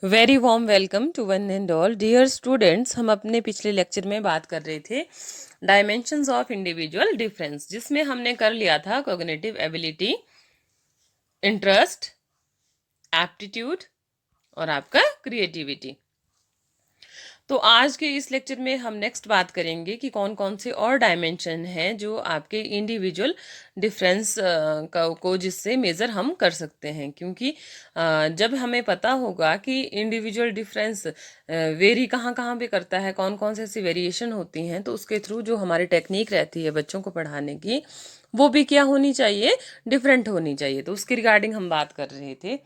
Very warm welcome to one and all dear students. हम अपने पिछले लेक्चर में बात कर रहे थे डायमेंशंस ऑफ इंडिविजुअल डिफरेंस, जिसमें हमने कर लिया था कॉग्निटिव एबिलिटी, इंटरेस्ट, एप्टीट्यूड और आपका क्रिएटिविटी। तो आज के इस लेक्चर में हम नेक्स्ट बात करेंगे कि कौन कौन से और डायमेंशन हैं जो आपके इंडिविजुअल डिफरेंस को जिससे मेज़र हम कर सकते हैं, क्योंकि जब हमें पता होगा कि इंडिविजुअल डिफरेंस वेरी कहाँ कहाँ पे करता है, कौन कौन से ऐसी वेरिएशन होती हैं, तो उसके थ्रू जो हमारी टेक्निक रहती है बच्चों को पढ़ाने की, वो भी क्या होनी चाहिए, डिफरेंट होनी चाहिए। तो उसके रिगार्डिंग हम बात कर रहे थे।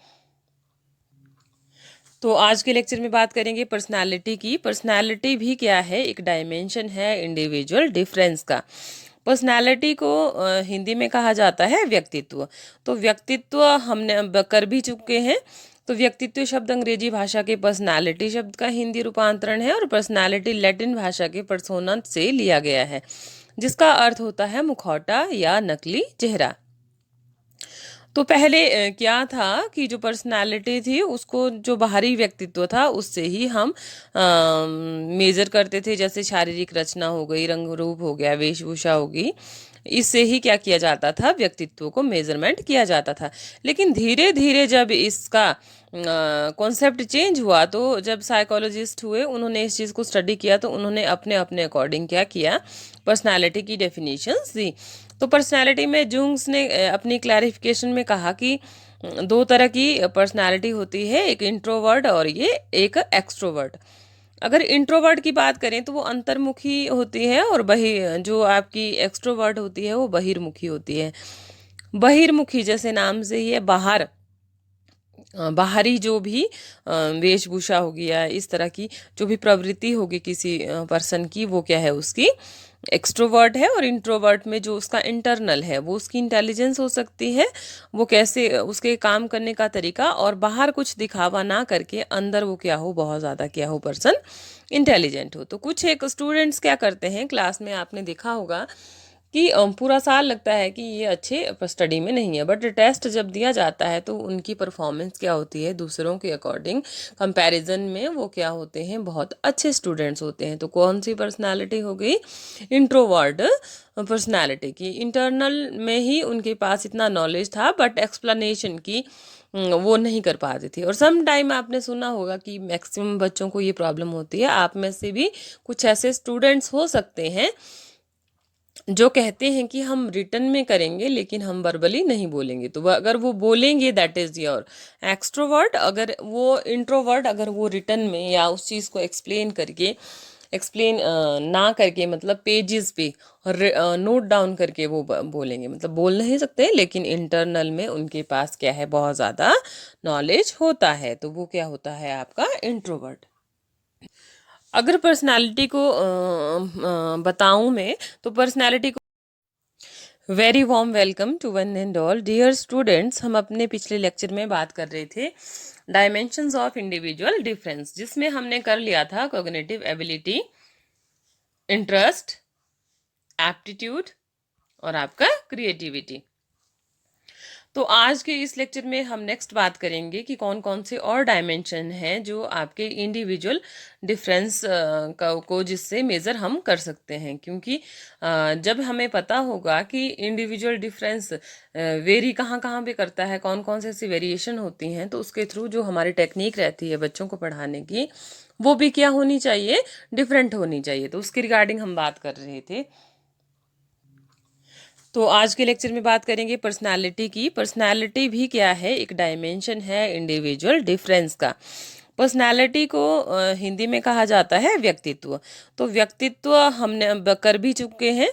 तो आज के लेक्चर में बात करेंगे पर्सनालिटी की। पर्सनालिटी भी क्या है, एक डायमेंशन है इंडिविजुअल डिफरेंस का। पर्सनालिटी को हिंदी में कहा जाता है व्यक्तित्व। तो व्यक्तित्व हमने कर भी चुके हैं। तो व्यक्तित्व शब्द अंग्रेजी भाषा के पर्सनालिटी शब्द का हिंदी रूपांतरण है और पर्सनालिटी लैटिन भाषा के पर्सोना से लिया गया है, जिसका अर्थ होता है मुखौटा या नकली चेहरा। तो पहले क्या था कि जो पर्सनालिटी थी उसको, जो बाहरी व्यक्तित्व था उससे ही हम मेजर करते थे, जैसे शारीरिक रचना हो गई, रंग रूप हो गया, वेशभूषा होगी, इससे ही क्या किया जाता था, व्यक्तित्व को मेजरमेंट किया जाता था। लेकिन धीरे धीरे जब इसका कॉन्सेप्ट चेंज हुआ, तो जब साइकोलॉजिस्ट हुए उन्होंने इस चीज़ को स्टडी किया, तो उन्होंने अपने अपने अकॉर्डिंग क्या किया, पर्सनालिटी की डेफिनेशंस दी। तो पर्सनालिटी में जुंग्स ने अपनी क्लैरिफिकेशन में कहा कि दो तरह की पर्सनालिटी होती है, एक इंट्रोवर्ट और ये एक एक्सट्रोवर्ट। अगर इंट्रोवर्ट की बात करें तो वो अंतर्मुखी होती है, और जो आपकी एक्सट्रोवर्ट होती है वो बहिर्मुखी होती है। बहिर्मुखी जैसे नाम से ही है, बाहरी जो भी वेशभूषा होगी या इस तरह की जो भी प्रवृत्ति होगी किसी पर्सन की, वो क्या है, उसकी एक्सट्रोवर्ट है। और इंट्रोवर्ट में जो उसका इंटरनल है, वो उसकी इंटेलिजेंस हो सकती है, वो कैसे उसके काम करने का तरीका, और बाहर कुछ दिखावा ना करके अंदर वो क्या हो, बहुत ज़्यादा क्या हो, पर्सन इंटेलिजेंट हो। तो कुछ एक स्टूडेंट्स क्या करते हैं, क्लास में आपने देखा होगा कि पूरा साल लगता है कि ये अच्छे स्टडी में नहीं है, बट टेस्ट जब दिया जाता है तो उनकी परफॉर्मेंस क्या होती है, दूसरों के अकॉर्डिंग कंपैरिजन में वो क्या होते हैं, बहुत अच्छे स्टूडेंट्स होते हैं। तो कौन सी पर्सनालिटी हो गई, इंट्रोवर्ट पर्सनालिटी की। इंटरनल में ही उनके पास इतना नॉलेज था, बट एक्सप्लेनेशन की वो नहीं कर पाती थी। और सम टाइम आपने सुना होगा कि मैक्सिमम बच्चों को ये प्रॉब्लम होती है। आप में से भी कुछ ऐसे स्टूडेंट्स हो सकते हैं जो कहते हैं कि हम रिटर्न में करेंगे लेकिन हम वर्बली नहीं बोलेंगे। तो अगर वो बोलेंगे दैट इज योर एक्सट्रोवर्ट। अगर वो इंट्रोवर्ट, अगर वो रिटर्न में या उस चीज़ को एक्सप्लेन ना करके, मतलब पेजेस पे नोट डाउन करके वो बोलेंगे, मतलब बोल नहीं सकते लेकिन इंटरनल में उनके पास क्या है, बहुत ज़्यादा नॉलेज होता है, तो वो क्या होता है, आपका इंट्रोवर्ट। अगर पर्सनालिटी को बताऊं मैं, तो पर्सनालिटी को very warm welcome to one and all dear students. हम अपने पिछले लेक्चर में बात कर रहे थे डायमेंशंस ऑफ इंडिविजुअल डिफरेंस, जिसमें हमने कर लिया था कॉग्निटिव एबिलिटी, इंटरेस्ट, एप्टीट्यूड और आपका क्रिएटिविटी। तो आज के इस लेक्चर में हम नेक्स्ट बात करेंगे कि कौन कौन से और डायमेंशन हैं जो आपके इंडिविजुअल डिफरेंस को जिससे मेज़र हम कर सकते हैं, क्योंकि जब हमें पता होगा कि इंडिविजुअल डिफरेंस वेरी कहाँ कहाँ पे करता है, कौन कौन से ऐसी वेरिएशन होती हैं, तो उसके थ्रू जो हमारी टेक्निक रहती है बच्चों को पढ़ाने की, वो भी क्या होनी चाहिए, डिफरेंट होनी चाहिए। तो उसके रिगार्डिंग हम बात कर रहे थे। तो आज के लेक्चर में बात करेंगे पर्सनालिटी की। पर्सनालिटी भी क्या है, एक डायमेंशन है इंडिविजुअल डिफरेंस का। पर्सनालिटी को हिंदी में कहा जाता है व्यक्तित्व। तो व्यक्तित्व हमने कर भी चुके हैं।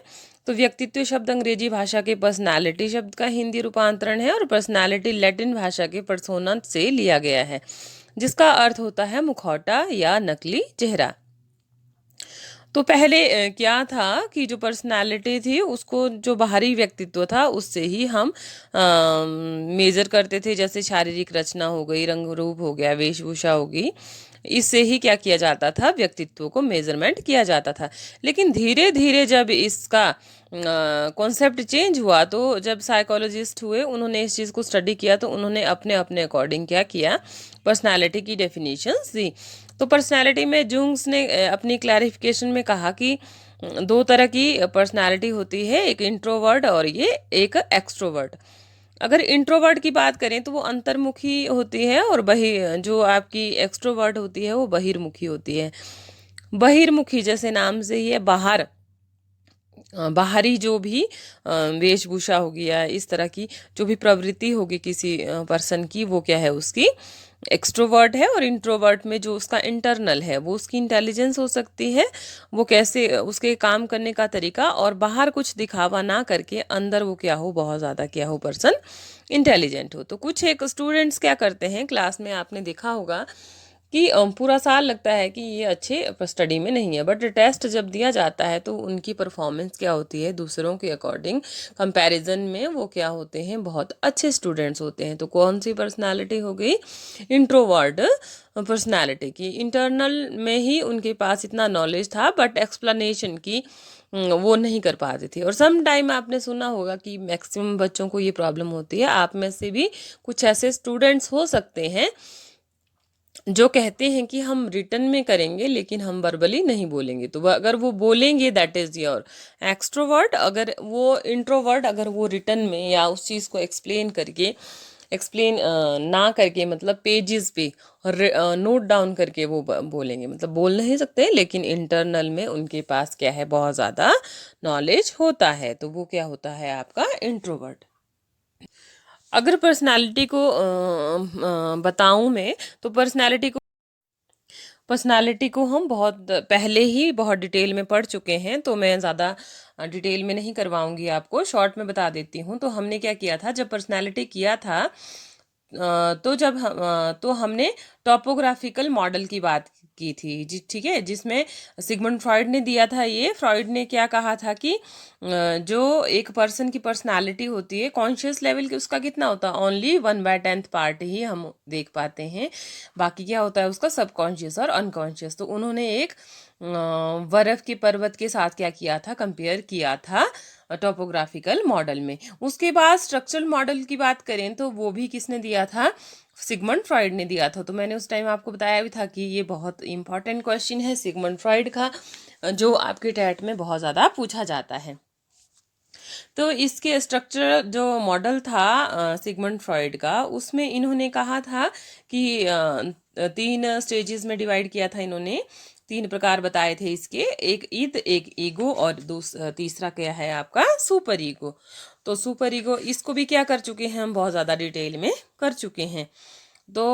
तो व्यक्तित्व शब्द अंग्रेजी भाषा के पर्सनालिटी शब्द का हिंदी रूपांतरण है और पर्सनालिटी लैटिन भाषा के पर्सोना से लिया गया है, जिसका अर्थ होता है मुखौटा या नकली चेहरा। तो पहले क्या था कि जो पर्सनालिटी थी उसको, जो बाहरी व्यक्तित्व था उससे ही हम मेजर करते थे, जैसे शारीरिक रचना हो गई, रंग रूप हो गया, वेशभूषा होगी, इससे ही क्या किया जाता था, व्यक्तित्व को मेजरमेंट किया जाता था। लेकिन धीरे धीरे जब इसका कॉन्सेप्ट चेंज हुआ, तो जब साइकोलॉजिस्ट हुए उन्होंने इस चीज़ को स्टडी किया, तो उन्होंने अपने अपने अकॉर्डिंग क्या किया, पर्सनालिटी की डेफिनेशंस दी। तो पर्सनालिटी में जुंग्स ने अपनी क्लैरिफिकेशन में कहा कि दो तरह की पर्सनालिटी होती है, एक इंट्रोवर्ट और ये एक एक्सट्रोवर्ट। अगर इंट्रोवर्ट की बात करें तो वो अंतर्मुखी होती है, और जो आपकी एक्सट्रोवर्ट होती है वो बहिर्मुखी होती है। बहिर्मुखी जैसे नाम से ही है, बाहरी जो भी वेशभूषा होगी या इस तरह की जो भी प्रवृत्ति होगी किसी पर्सन की, वो क्या है उसकी एक्सट्रोवर्ट है। और इंट्रोवर्ट में जो उसका इंटरनल है वो उसकी इंटेलिजेंस हो सकती है, वो कैसे उसके काम करने का तरीका, और बाहर कुछ दिखावा ना करके अंदर वो क्या हो, बहुत ज़्यादा क्या हो पर्सन, इंटेलिजेंट हो। तो कुछ एक स्टूडेंट्स क्या करते हैं क्लास में, आपने देखा होगा कि पूरा साल लगता है कि ये अच्छे स्टडी में नहीं है, बट टेस्ट जब दिया जाता है तो उनकी परफॉर्मेंस क्या होती है, दूसरों के अकॉर्डिंग कंपैरिजन में वो क्या होते हैं, बहुत अच्छे स्टूडेंट्स होते हैं। तो कौन सी पर्सनालिटी हो गई, इंट्रोवर्ट पर्सनालिटी की। इंटरनल में ही उनके पास इतना नॉलेज था, बट एक्सप्लेनेशन की वो नहीं कर पाती थी। और सम टाइम आपने सुना होगा कि मैक्सिमम बच्चों को ये प्रॉब्लम होती है। आप में से भी कुछ ऐसे स्टूडेंट्स हो सकते हैं जो कहते हैं कि हम रिटर्न में करेंगे लेकिन हम वर्बली नहीं बोलेंगे। तो अगर वो बोलेंगे दैट इज योर एक्सट्रोवर्ट। अगर वो इंट्रोवर्ट, अगर वो रिटर्न में या उस चीज़ को एक्सप्लेन ना करके, मतलब पेजेस पे और नोट डाउन करके वो बोलेंगे, मतलब बोल नहीं सकते लेकिन इंटरनल में उनके पास क्या है, बहुत ज़्यादा नॉलेज होता है, तो वो क्या होता है आपका इंट्रोवर्ट। अगर पर्सनालिटी को बताऊं मैं, तो पर्सनालिटी को हम बहुत पहले ही बहुत डिटेल में पढ़ चुके हैं, तो मैं ज़्यादा डिटेल में नहीं करवाऊंगी आपको, शॉर्ट में बता देती हूँ। तो हमने क्या किया था, जब पर्सनालिटी किया था तो हमने टॉपोग्राफिकल मॉडल की बात की थी जी, ठीक है, जिसमें सिगमंड फ्रॉइड ने दिया था। ये फ्रॉइड ने क्या कहा था कि जो एक पर्सन की पर्सनालिटी होती है, कॉन्शियस लेवल की उसका कितना होता है, ओनली 1/10 पार्ट ही हम देख पाते हैं, बाकी क्या होता है उसका सबकॉन्शियस और अनकॉन्शियस। तो उन्होंने एक बर्फ के पर्वत के साथ क्या किया था, कंपेयर किया था टॉपोग्राफिकल मॉडल में। उसके बाद स्ट्रक्चरल मॉडल की बात करें तो वो भी किसने दिया था, सिगमंड फ्रॉइड ने दिया था। तो मैंने उस टाइम आपको बताया भी था कि ये बहुत इंपॉर्टेंट क्वेश्चन है सिगमंड फ्रॉइड का, जो आपके टैट में बहुत ज़्यादा पूछा जाता है। तो इसके स्ट्रक्चर जो मॉडल था सिगमंड फ्रॉइड का, उसमें इन्होंने कहा था कि 3 स्टेजेस में डिवाइड किया था इन्होंने, 3 प्रकार बताए थे इसके, एक ईद, एक ईगो, और तीसरा क्या है आपका सुपर ईगो। तो सुपर ईगो इसको भी क्या कर चुके हैं हम, बहुत ज़्यादा डिटेल में कर चुके हैं। तो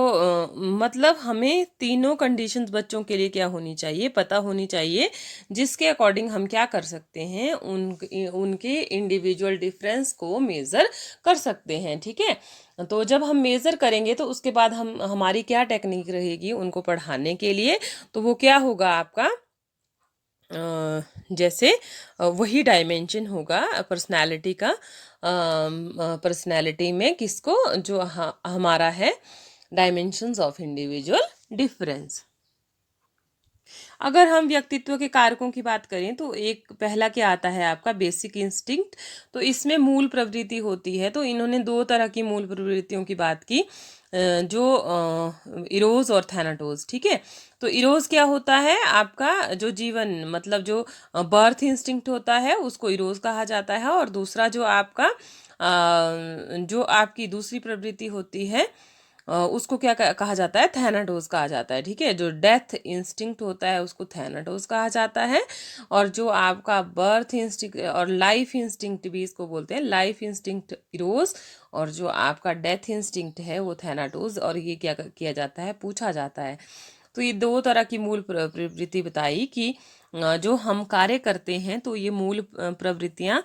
मतलब हमें तीनों कंडीशंस बच्चों के लिए क्या होनी चाहिए, पता होनी चाहिए, जिसके अकॉर्डिंग हम क्या कर सकते हैं, उनके इंडिविजुअल डिफरेंस को मेज़र कर सकते हैं, ठीक है। तो जब हम मेज़र करेंगे तो उसके बाद हमारी क्या टेक्निक रहेगी उनको पढ़ाने के लिए, तो वो क्या होगा आपका, जैसे वही डायमेंशन होगा पर्सनालिटी का, पर्सनालिटी में किसको, जो हमारा है डायमेंशंस ऑफ इंडिविजुअल डिफरेंस। अगर हम व्यक्तित्व के कारकों की बात करें तो एक पहला क्या आता है आपका, बेसिक इंस्टिंक्ट। तो इसमें मूल प्रवृत्ति होती है। तो इन्होंने 2 तरह की मूल प्रवृत्तियों की बात की, जो इरोज और थैनाटोज, ठीक है। तो इरोज क्या होता है आपका, जो जीवन, मतलब जो बर्थ इंस्टिंक्ट होता है उसको इरोज कहा जाता है। और दूसरा जो आपका जो आपकी दूसरी प्रवृत्ति होती है उसको क्या कहा जाता है, थैनाटोज कहा जाता है, ठीक है। जो डेथ इंस्टिंक्ट होता है उसको थैनाटोज कहा जाता है। और जो आपका बर्थ इंस्टिंक्ट और लाइफ इंस्टिंक्ट भी इसको बोलते हैं, लाइफ इंस्टिंक्ट इरोज, और जो आपका डेथ इंस्टिंक्ट है वो थैनाटोज। और ये क्या किया जाता है, पूछा जाता है। तो ये 2 तरह की मूल प्रवृत्ति बताई कि जो हम कार्य करते हैं तो ये मूल प्रवृत्तियाँ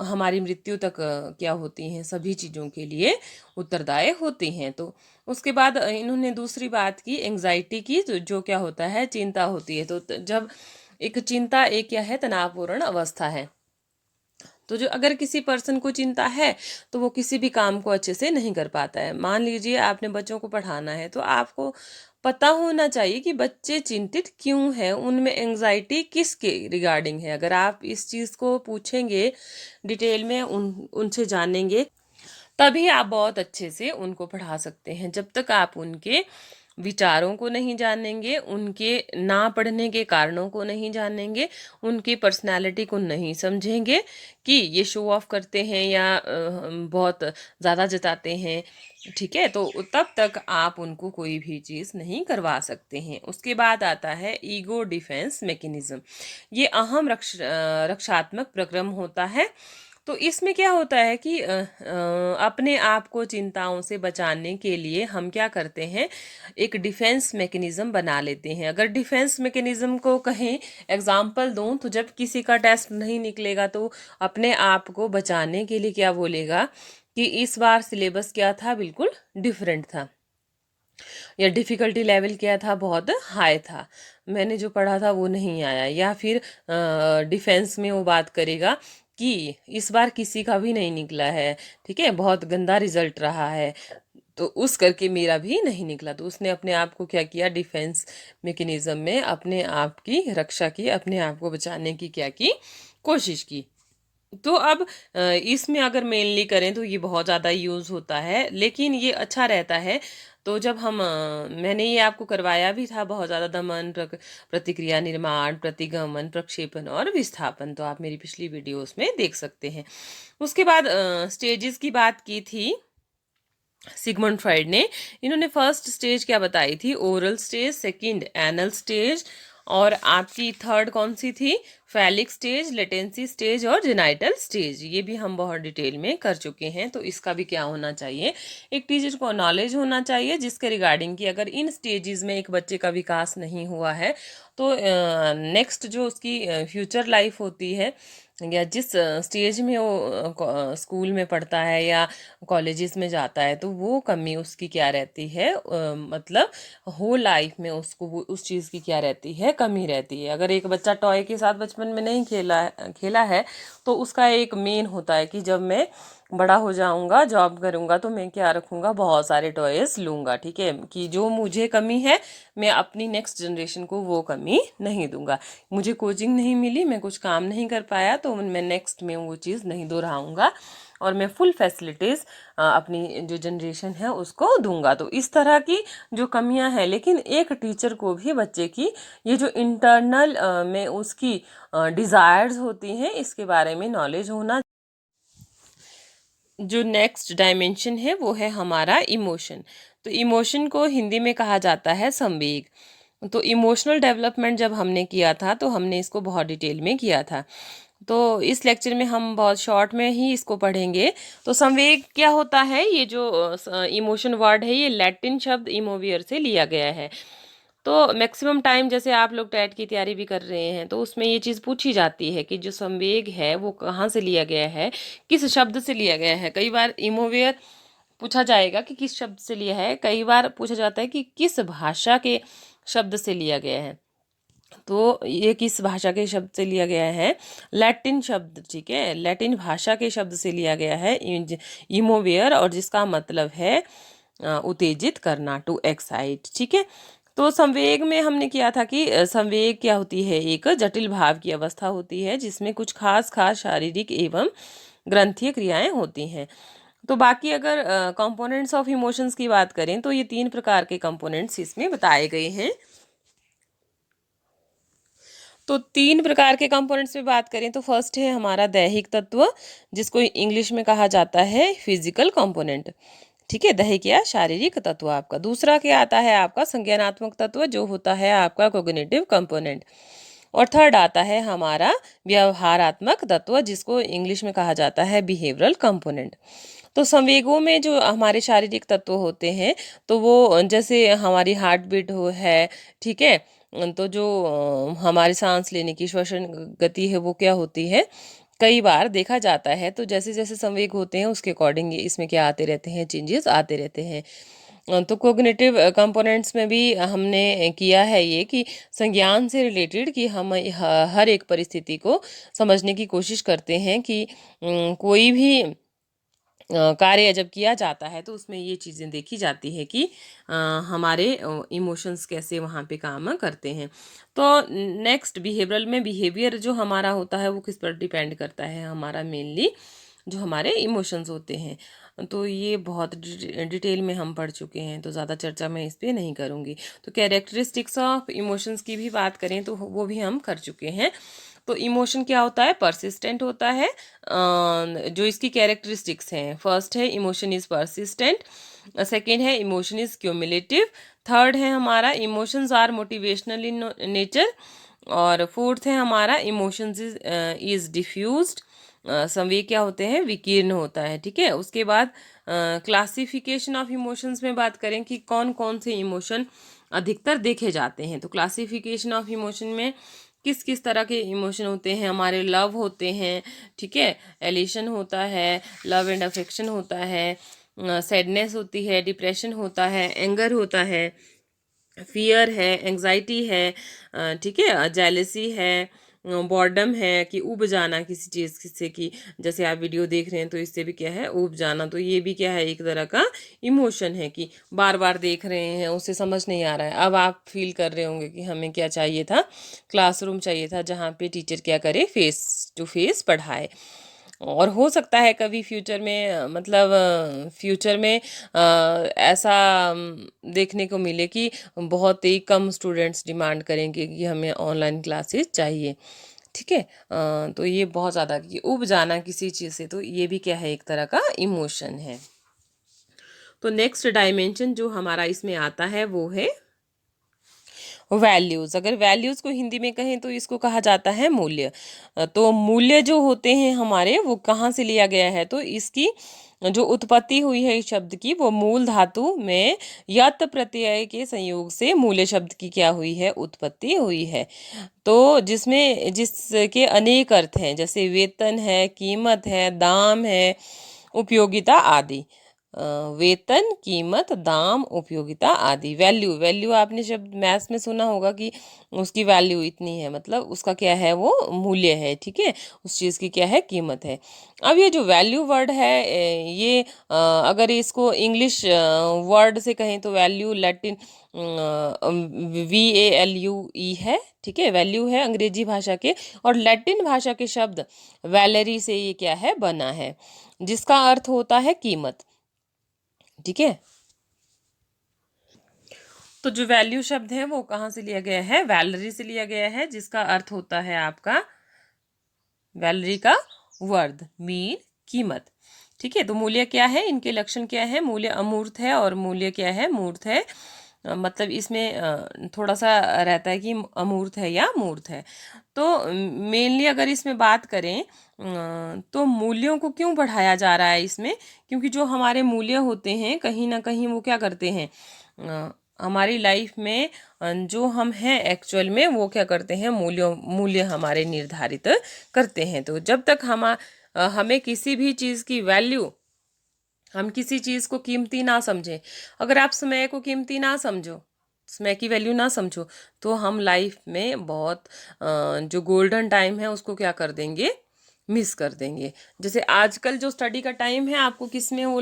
हमारी मृत्यु तक क्या होती हैं, सभी चीज़ों के लिए उत्तरदायी होती हैं। तो उसके बाद इन्होंने दूसरी बात की एंग्जाइटी की, जो क्या होता है, चिंता होती है। तो जब एक चिंता एक क्या है, तनावपूर्ण अवस्था है। तो जो अगर किसी पर्सन को चिंता है तो वो किसी भी काम को अच्छे से नहीं कर पाता है। मान लीजिए आपने बच्चों को पढ़ाना है, तो आपको पता होना चाहिए कि बच्चे चिंतित क्यों हैं, उनमें एंग्जाइटी किसके रिगार्डिंग है। अगर आप इस चीज़ को पूछेंगे डिटेल में, उनसे जानेंगे, तभी आप बहुत अच्छे से उनको पढ़ा सकते हैं। जब तक आप उनके विचारों को नहीं जानेंगे, उनके ना पढ़ने के कारणों को नहीं जानेंगे, उनकी पर्सनालिटी को नहीं समझेंगे कि ये शो ऑफ करते हैं या बहुत ज़्यादा जताते हैं, ठीक है, तो तब तक आप उनको कोई भी चीज़ नहीं करवा सकते हैं। उसके बाद आता है ईगो डिफेंस मैकेनिज्म। ये अहम रक्षात्मक प्रक्रम होता है। तो इसमें क्या होता है कि अपने आप को चिंताओं से बचाने के लिए हम क्या करते हैं, एक डिफेंस मैकेनिज्म बना लेते हैं। अगर डिफेंस मैकेनिज्म को कहें एग्जाम्पल दूं, तो जब किसी का टेस्ट नहीं निकलेगा तो अपने आप को बचाने के लिए क्या बोलेगा कि इस बार सिलेबस क्या था, बिल्कुल डिफरेंट था, या डिफ़िकल्टी लेवल क्या था, बहुत हाई था, मैंने जो पढ़ा था वो नहीं आया। या फिर डिफेंस में वो बात करेगा कि इस बार किसी का भी नहीं निकला है, ठीक है, बहुत गंदा रिजल्ट रहा है, तो उस करके मेरा भी नहीं निकला। तो उसने अपने आप को क्या किया, डिफेंस मैकेनिज्म में अपने आप की रक्षा की, अपने आप को बचाने की क्या की, कोशिश की। तो अब इसमें अगर मेनली करें तो ये बहुत ज़्यादा यूज़ होता है, लेकिन ये अच्छा रहता है। तो जब हम मैंने ये आपको करवाया भी था बहुत ज़्यादा, दमन, प्रतिक्रिया, निर्माण, प्रतिगमन, प्रक्षेपण और विस्थापन, तो आप मेरी पिछली वीडियोस में देख सकते हैं। उसके बाद स्टेजेस की बात की थी सिगमंड फ्राइड ने। इन्होंने फर्स्ट स्टेज क्या बताई थी, oral stage, second anal stage, और आपकी थर्ड कौन सी थी, फैलिक स्टेज, लेटेंसी स्टेज और जेनाइटल स्टेज। ये भी हम बहुत डिटेल में कर चुके हैं। तो इसका भी क्या होना चाहिए, एक टीचर को नॉलेज होना चाहिए जिसके रिगार्डिंग कि अगर इन स्टेजेस में एक बच्चे का विकास नहीं हुआ है तो नेक्स्ट जो उसकी फ्यूचर लाइफ होती है, या जिस स्टेज में वो स्कूल में पढ़ता है या कॉलेजेस में जाता है, तो वो कमी उसकी क्या रहती है, मतलब होल लाइफ में उसको उस चीज़ की क्या रहती है, कमी रहती है। अगर एक बच्चा टॉय के साथ बचपन में नहीं खेला है तो उसका एक मेन होता है कि जब मैं बड़ा हो जाऊंगा, जॉब करूंगा, तो मैं क्या रखूंगा, बहुत सारे टॉयज लूंगा, ठीक है, कि जो मुझे कमी है मैं अपनी नेक्स्ट जनरेशन को वो कमी नहीं दूंगा। मुझे कोचिंग नहीं मिली, मैं कुछ काम नहीं कर पाया, तो मैं नेक्स्ट में वो चीज़ नहीं दोहराऊंगा और मैं फुल फैसिलिटीज़ अपनी जो जनरेशन है उसको दूंगा। तो इस तरह की जो कमियां हैं, लेकिन एक टीचर को भी बच्चे की ये जो इंटरनल में उसकी डिज़ायर्स होती हैं इसके बारे में नॉलेज होना। जो नेक्स्ट डायमेंशन है वो है हमारा इमोशन। तो इमोशन को हिंदी में कहा जाता है संवेग। तो इमोशनल डेवलपमेंट जब हमने किया था तो हमने इसको बहुत डिटेल में किया था। तो इस लेक्चर में हम बहुत शॉर्ट में ही इसको पढ़ेंगे। तो संवेग क्या होता है, ये जो इमोशन वर्ड है ये लैटिन शब्द इमोवियर से लिया गया है। तो मैक्सिमम टाइम जैसे आप लोग टेट की तैयारी भी कर रहे हैं तो उसमें ये चीज़ पूछी जाती है कि जो संवेग है वो कहाँ से लिया गया है, किस शब्द से लिया गया है। कई बार इमोवेयर पूछा जाएगा कि किस शब्द से लिया है, कई बार पूछा जाता है कि किस भाषा के शब्द से लिया गया है। तो ये किस भाषा के शब्द से लिया गया है, लैटिन शब्द, ठीक है, लैटिन भाषा के शब्द से लिया गया है इमोवेयर, और जिसका मतलब है उत्तेजित करना, टू एक्साइट, ठीक है। तो संवेग में हमने किया था कि संवेग क्या होती है, एक जटिल भाव की अवस्था होती है जिसमें कुछ खास खास शारीरिक एवं ग्रंथीय क्रियाएं होती हैं। तो बाकी अगर कंपोनेंट्स ऑफ इमोशंस की बात करें तो ये 3 प्रकार के कंपोनेंट्स इसमें बताए गए हैं। तो 3 प्रकार के कंपोनेंट्स में बात करें तो फर्स्ट है हमारा दैहिक तत्व, जिसको इंग्लिश में कहा जाता है फिजिकल कंपोनेंट, ठीक है, दैहिक या शारीरिक तत्व आपका। दूसरा क्या आता है आपका संज्ञानात्मक तत्व, जो होता है आपका कोग्निटिव कंपोनेंट। और थर्ड आता है हमारा व्यवहारात्मक तत्व, जिसको इंग्लिश में कहा जाता है बिहेवियरल कंपोनेंट। तो संवेगों में जो हमारे शारीरिक तत्व होते हैं, तो वो जैसे हमारी हार्ट बीट हो है, ठीक है, तो जो हमारी सांस लेने की श्वसन गति है वो क्या होती है, कई बार देखा जाता है। तो जैसे जैसे संवेग होते हैं उसके अकॉर्डिंग इसमें क्या आते रहते हैं, चेंजेस आते रहते हैं। तो कोग्निटिव कंपोनेंट्स में भी हमने किया है ये कि संज्ञान से रिलेटेड कि हम हर एक परिस्थिति को समझने की कोशिश करते हैं कि कोई भी कार्य जब किया जाता है तो उसमें ये चीज़ें देखी जाती है कि हमारे इमोशंस कैसे वहाँ पे काम करते हैं। तो नेक्स्ट बिहेवियरल में, बिहेवियर जो हमारा होता है वो किस पर डिपेंड करता है, हमारा मेनली जो हमारे इमोशंस होते हैं। तो ये बहुत डिटेल में हम पढ़ चुके हैं, तो ज़्यादा चर्चा मैं इस पर नहीं करूँगी। तो कैरेक्टरिस्टिक्स ऑफ इमोशंस की भी बात करें तो वो भी हम कर चुके हैं। तो इमोशन क्या होता है? परसिस्टेंट होता है। जो इसकी कैरेक्टरिस्टिक्स हैं, फर्स्ट है इमोशन इज़ परसिस्टेंट, सेकेंड है इमोशन इज़ क्यूमुलेटिव, थर्ड है हमारा emotions are motivational in nature, और फोर्थ है हमारा इमोशंस इज डिफ्यूज्ड। संवेग क्या होते हैं? विकीर्ण होता है। ठीक है, उसके बाद क्लासिफिकेशन ऑफ इमोशंस में बात करें कि कौन कौन से इमोशन अधिकतर देखे जाते हैं। तो क्लासिफिकेशन ऑफ इमोशन में किस किस तरह के इमोशन होते हैं? हमारे लव होते हैं, ठीक है, एलिशन होता है, लव एंड अफेक्शन होता है, सैडनेस होती है, डिप्रेशन होता है, एंगर होता है, फियर है, एंजाइटी है, ठीक है, जेलसी है, बॉर्डम है कि ऊब जाना किसी चीज़ से, कि जैसे आप वीडियो देख रहे हैं तो इससे भी क्या है? ऊब जाना। तो ये भी क्या है? एक तरह का इमोशन है कि बार बार देख रहे हैं, उसे समझ नहीं आ रहा है। अब आप फील कर रहे होंगे कि हमें क्या चाहिए था? क्लासरूम चाहिए था जहाँ पे टीचर क्या करे? फेस टू फेस पढ़ाए। और हो सकता है कभी फ्यूचर में मतलब फ्यूचर में ऐसा देखने को मिले कि बहुत ही कम स्टूडेंट्स डिमांड करेंगे कि हमें ऑनलाइन क्लासेस चाहिए। ठीक है, तो ये बहुत ज़्यादा कि उब जाना किसी चीज़ से, तो ये भी क्या है? एक तरह का इमोशन है। तो नेक्स्ट डायमेंशन जो हमारा इसमें आता है वो है वैल्यूज़। अगर वैल्यूज़ को हिंदी में कहें तो इसको कहा जाता है मूल्य। तो मूल्य जो होते हैं हमारे, वो कहाँ से लिया गया है? तो इसकी जो उत्पत्ति हुई है इस शब्द की, वो मूल धातु में यत प्रत्यय के संयोग से मूल्य शब्द की क्या हुई है? उत्पत्ति हुई है। तो जिसके अनेक अर्थ हैं, जैसे वेतन है, कीमत है, दाम है, उपयोगिता आदि। वेतन, कीमत, दाम, उपयोगिता आदि। वैल्यू, वैल्यू आपने शब्द मैथ्स में सुना होगा कि उसकी वैल्यू इतनी है, मतलब उसका क्या है? वो मूल्य है। ठीक है, उस चीज़ की क्या है? कीमत है। अब ये जो वैल्यू वर्ड है, ये अगर इसको इंग्लिश वर्ड से कहें तो वैल्यू लैटिन VALUE है। ठीक है, वैल्यू है अंग्रेजी भाषा के, और लैटिन भाषा के शब्द वैलेरी से ये क्या है? बना है, जिसका अर्थ होता है कीमत। ठीक है, तो जो वैल्यू शब्द है वो कहाँ से लिया गया है? वैलरी से लिया गया है, जिसका अर्थ होता है आपका, वैलरी का वर्ड मीन कीमत। ठीक है, तो मूल्य क्या है? इनके लक्षण क्या है? मूल्य अमूर्त है और मूल्य क्या है? मूर्त है। मतलब इसमें थोड़ा सा रहता है कि अमूर्त है या मूर्त है। तो मेनली अगर इसमें बात करें तो मूल्यों को क्यों बढ़ाया जा रहा है इसमें? क्योंकि जो हमारे मूल्य होते हैं कहीं ना कहीं वो क्या करते हैं? हमारी लाइफ में जो हम हैं एक्चुअल में, वो क्या करते हैं? मूल्य हमारे निर्धारित करते हैं। तो जब तक हमें किसी भी चीज़ की वैल्यू, हम किसी चीज़ को कीमती ना समझें, अगर आप समय को कीमती ना समझो, समय की वैल्यू ना समझो, तो हम लाइफ में बहुत जो गोल्डन टाइम है उसको क्या कर देंगे? मिस कर देंगे। जैसे आजकल जो स्टडी का टाइम है, आपको किस में वो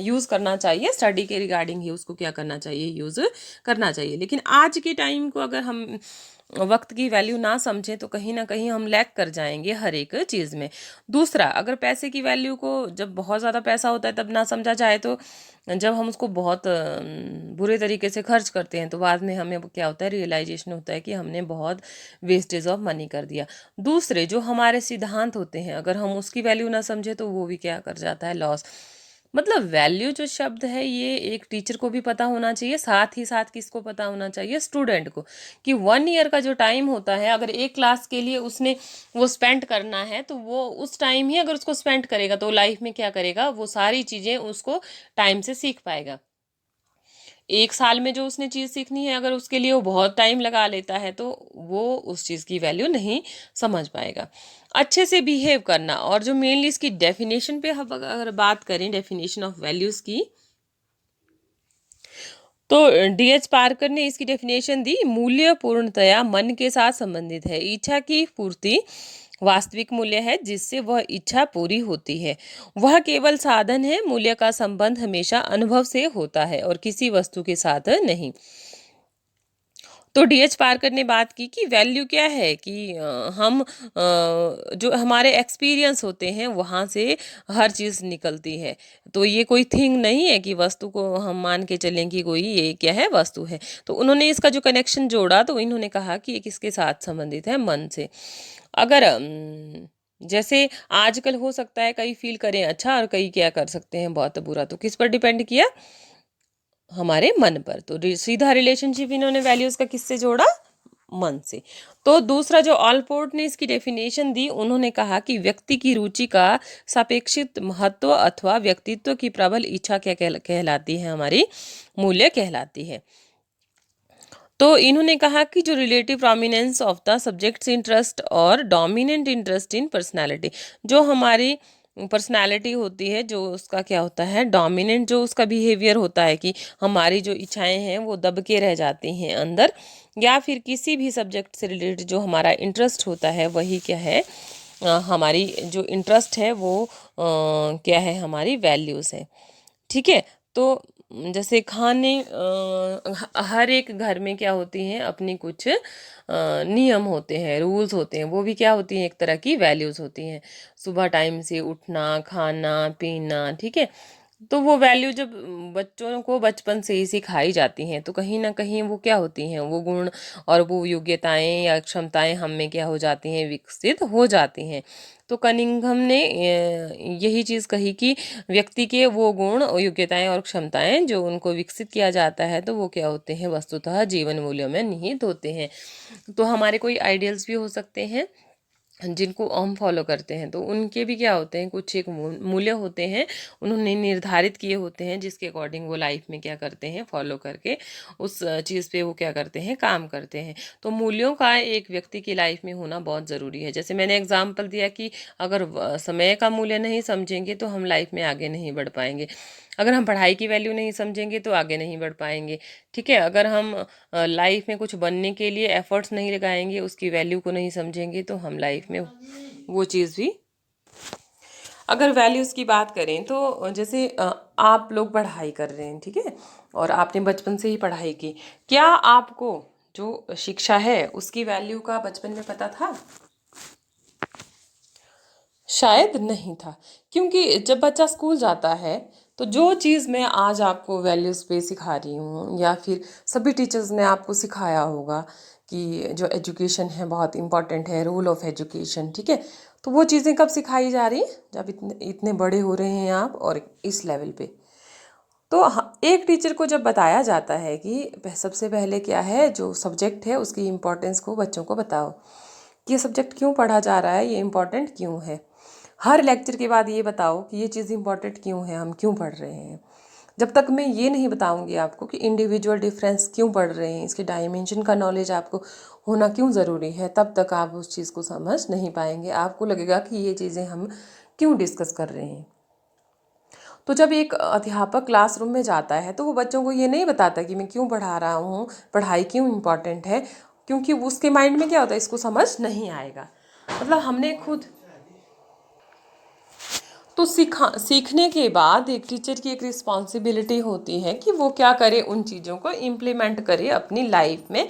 यूज़ करना चाहिए? स्टडी के रिगार्डिंग ही उसको क्या करना चाहिए? यूज़ करना चाहिए। लेकिन आज के टाइम को अगर हम वक्त की वैल्यू ना समझें तो कहीं ना कहीं हम लैक कर जाएंगे हर एक चीज़ में। दूसरा, अगर पैसे की वैल्यू को जब बहुत ज़्यादा पैसा होता है तब ना समझा जाए, तो जब हम उसको बहुत बुरे तरीके से खर्च करते हैं तो बाद में हमें क्या होता है? रियलाइजेशन होता है कि हमने बहुत वेस्टेज ऑफ मनी कर दिया। दूसरे जो हमारे सिद्धांत होते हैं, अगर हम उसकी वैल्यू ना समझे तो वो भी क्या कर जाता है? लॉस। मतलब वैल्यू जो शब्द है, ये एक टीचर को भी पता होना चाहिए, साथ ही साथ किसको पता होना चाहिए? स्टूडेंट को। कि 1 ईयर का जो टाइम होता है, अगर एक क्लास के लिए उसने वो स्पेंड करना है, तो वो उस टाइम ही अगर उसको स्पेंड करेगा तो लाइफ में क्या करेगा? वो सारी चीज़ें उसको टाइम से सीख पाएगा। एक साल में जो उसने चीज़ सीखनी है, अगर उसके लिए वो बहुत टाइम लगा लेता है तो वो उस चीज़ की वैल्यू नहीं समझ पाएगा। अच्छे से बिहेव करना, और जो मेनली इसकी डेफिनेशन पे हम अगर बात करें, डेफिनेशन ऑफ वैल्यूज़ की, तो DH पार्कर ने इसकी डेफिनेशन दी, मूल्य पूर्णतया मन के साथ संबंधित है। इच्छा की पूर्ति वास्तविक मूल्य है जिससे वह इच्छा पूरी होती है। वह केवल साधन है। मूल्य का संबंध हमेशा अनुभव से होता है और किसी वस्तु के साथ नहीं। तो डीएच पार्कर ने बात की कि वैल्यू क्या है कि हम जो हमारे एक्सपीरियंस होते हैं वहाँ से हर चीज़ निकलती है। तो ये कोई थिंग नहीं है कि वस्तु को हम मान के चलें कि कोई ये क्या है, वस्तु है। तो उन्होंने इसका जो कनेक्शन जोड़ा तो इन्होंने कहा कि ये किसके साथ संबंधित है, मन से। अगर जैसे आजकल हो सकता है कई फील करें अच्छा और कई क्या कर सकते हैं बहुत बुरा, तो किस पर डिपेंड किया, हमारे मन पर। तो सीधा रिलेशनशिप इन्होंने वैल्यूज का किससे जोड़ा, मन से। तो दूसरा जो ऑलपोर्ट ने इसकी डेफिनेशन दी, उन्होंने कहा कि व्यक्ति की रुचि का सापेक्षित महत्व अथवा व्यक्तित्व की प्रबल इच्छा क्या कहलाती है, हमारी मूल्य कहलाती है। तो इन्होंने कहा कि जो relative prominence of the subjects interest और डोमिनेंट इंटरेस्ट इन पर्सनालिटी, जो हमारी पर्सनालिटी होती है, जो उसका क्या होता है, डोमिनेंट जो उसका बिहेवियर होता है कि हमारी जो इच्छाएं हैं वो दब के रह जाती हैं अंदर, या फिर किसी भी सब्जेक्ट से रिलेटेड जो हमारा इंटरेस्ट होता है वही क्या है, हमारी जो इंटरेस्ट है वो क्या है, हमारी वैल्यूज़ है। ठीक है। तो जैसे खाने हर एक घर में क्या होती हैं, अपनी कुछ नियम होते हैं, रूल्स होते हैं, वो भी क्या होती हैं, एक तरह की वैल्यूज़ होती हैं। सुबह टाइम से उठना, खाना पीना, ठीक है। तो वो वैल्यू जब बच्चों को बचपन से ही सिखाई जाती हैं तो कहीं ना कहीं वो क्या होती हैं, वो गुण और वो योग्यताएं या क्षमताएं हम में क्या हो जाती हैं, विकसित हो जाती हैं। तो कनिंघम ने यही चीज़ कही कि व्यक्ति के वो गुण और योग्यताएं और क्षमताएं जो उनको विकसित किया जाता है तो वो क्या होते हैं, वस्तुतः जीवन मूल्यों में निहित होते हैं। तो हमारे कोई आइडियल्स भी हो सकते हैं जिनको हम फॉलो करते हैं, तो उनके भी क्या होते हैं, कुछ एक मूल्य होते हैं, उन्होंने निर्धारित किए होते हैं जिसके अकॉर्डिंग वो लाइफ में क्या करते हैं, फॉलो करके उस चीज़ पे वो क्या करते हैं, काम करते हैं। तो मूल्यों का एक व्यक्ति की लाइफ में होना बहुत ज़रूरी है। जैसे मैंने एग्जाम्पल दिया कि अगर समय का मूल्य नहीं समझेंगे तो हम लाइफ में आगे नहीं बढ़ पाएंगे। अगर हम पढ़ाई की वैल्यू नहीं समझेंगे तो आगे नहीं बढ़ पाएंगे। ठीक है। अगर हम लाइफ में कुछ बनने के लिए एफर्ट्स नहीं लगाएंगे, उसकी वैल्यू को नहीं समझेंगे, तो हम लाइफ में वो चीज़ भी। अगर वैल्यूज़ की बात करें तो जैसे आप लोग पढ़ाई कर रहे हैं, ठीक है, और आपने बचपन से ही पढ़ाई की, क्या आपको जो शिक्षा है उसकी वैल्यू का बचपन में पता था? शायद नहीं था। क्योंकि जब बच्चा स्कूल जाता है तो जो चीज़ मैं आज आपको वैल्यूज़ पे सिखा रही हूँ या फिर सभी टीचर्स ने आपको सिखाया होगा कि जो एजुकेशन है बहुत इम्पॉर्टेंट है, रूल ऑफ एजुकेशन, ठीक है, तो वो चीज़ें कब सिखाई जा रही हैं, जब इतने इतने बड़े हो रहे हैं आप और इस लेवल पे। तो एक टीचर को जब बताया जाता है कि सबसे पहले क्या है, जो सब्जेक्ट है उसकी इम्पोर्टेंस को बच्चों को बताओ कि ये सब्जेक्ट क्यों पढ़ा जा रहा है, ये इम्पोर्टेंट क्यों है। हर लेक्चर के बाद ये बताओ कि ये चीज़ इम्पोर्टेंट क्यों है, हम क्यों पढ़ रहे हैं। जब तक मैं ये नहीं बताऊंगी आपको कि इंडिविजुअल डिफरेंस क्यों पढ़ रहे हैं, इसके डायमेंशन का नॉलेज आपको होना क्यों ज़रूरी है, तब तक आप उस चीज़ को समझ नहीं पाएंगे। आपको लगेगा कि ये चीज़ें हम क्यों डिस्कस कर रहे हैं। तो जब एक अध्यापक क्लासरूम में जाता है तो वो बच्चों को ये नहीं बताता कि मैं क्यों पढ़ा रहा हूँ, पढ़ाई क्यों इम्पॉर्टेंट है, क्योंकि उसके माइंड में क्या होता है, इसको समझ नहीं आएगा। मतलब हमने खुद तो सीखने के बाद एक टीचर की एक रिस्पॉन्सिबिलिटी होती है कि वो क्या करे, उन चीज़ों को इम्प्लीमेंट करे अपनी लाइफ में।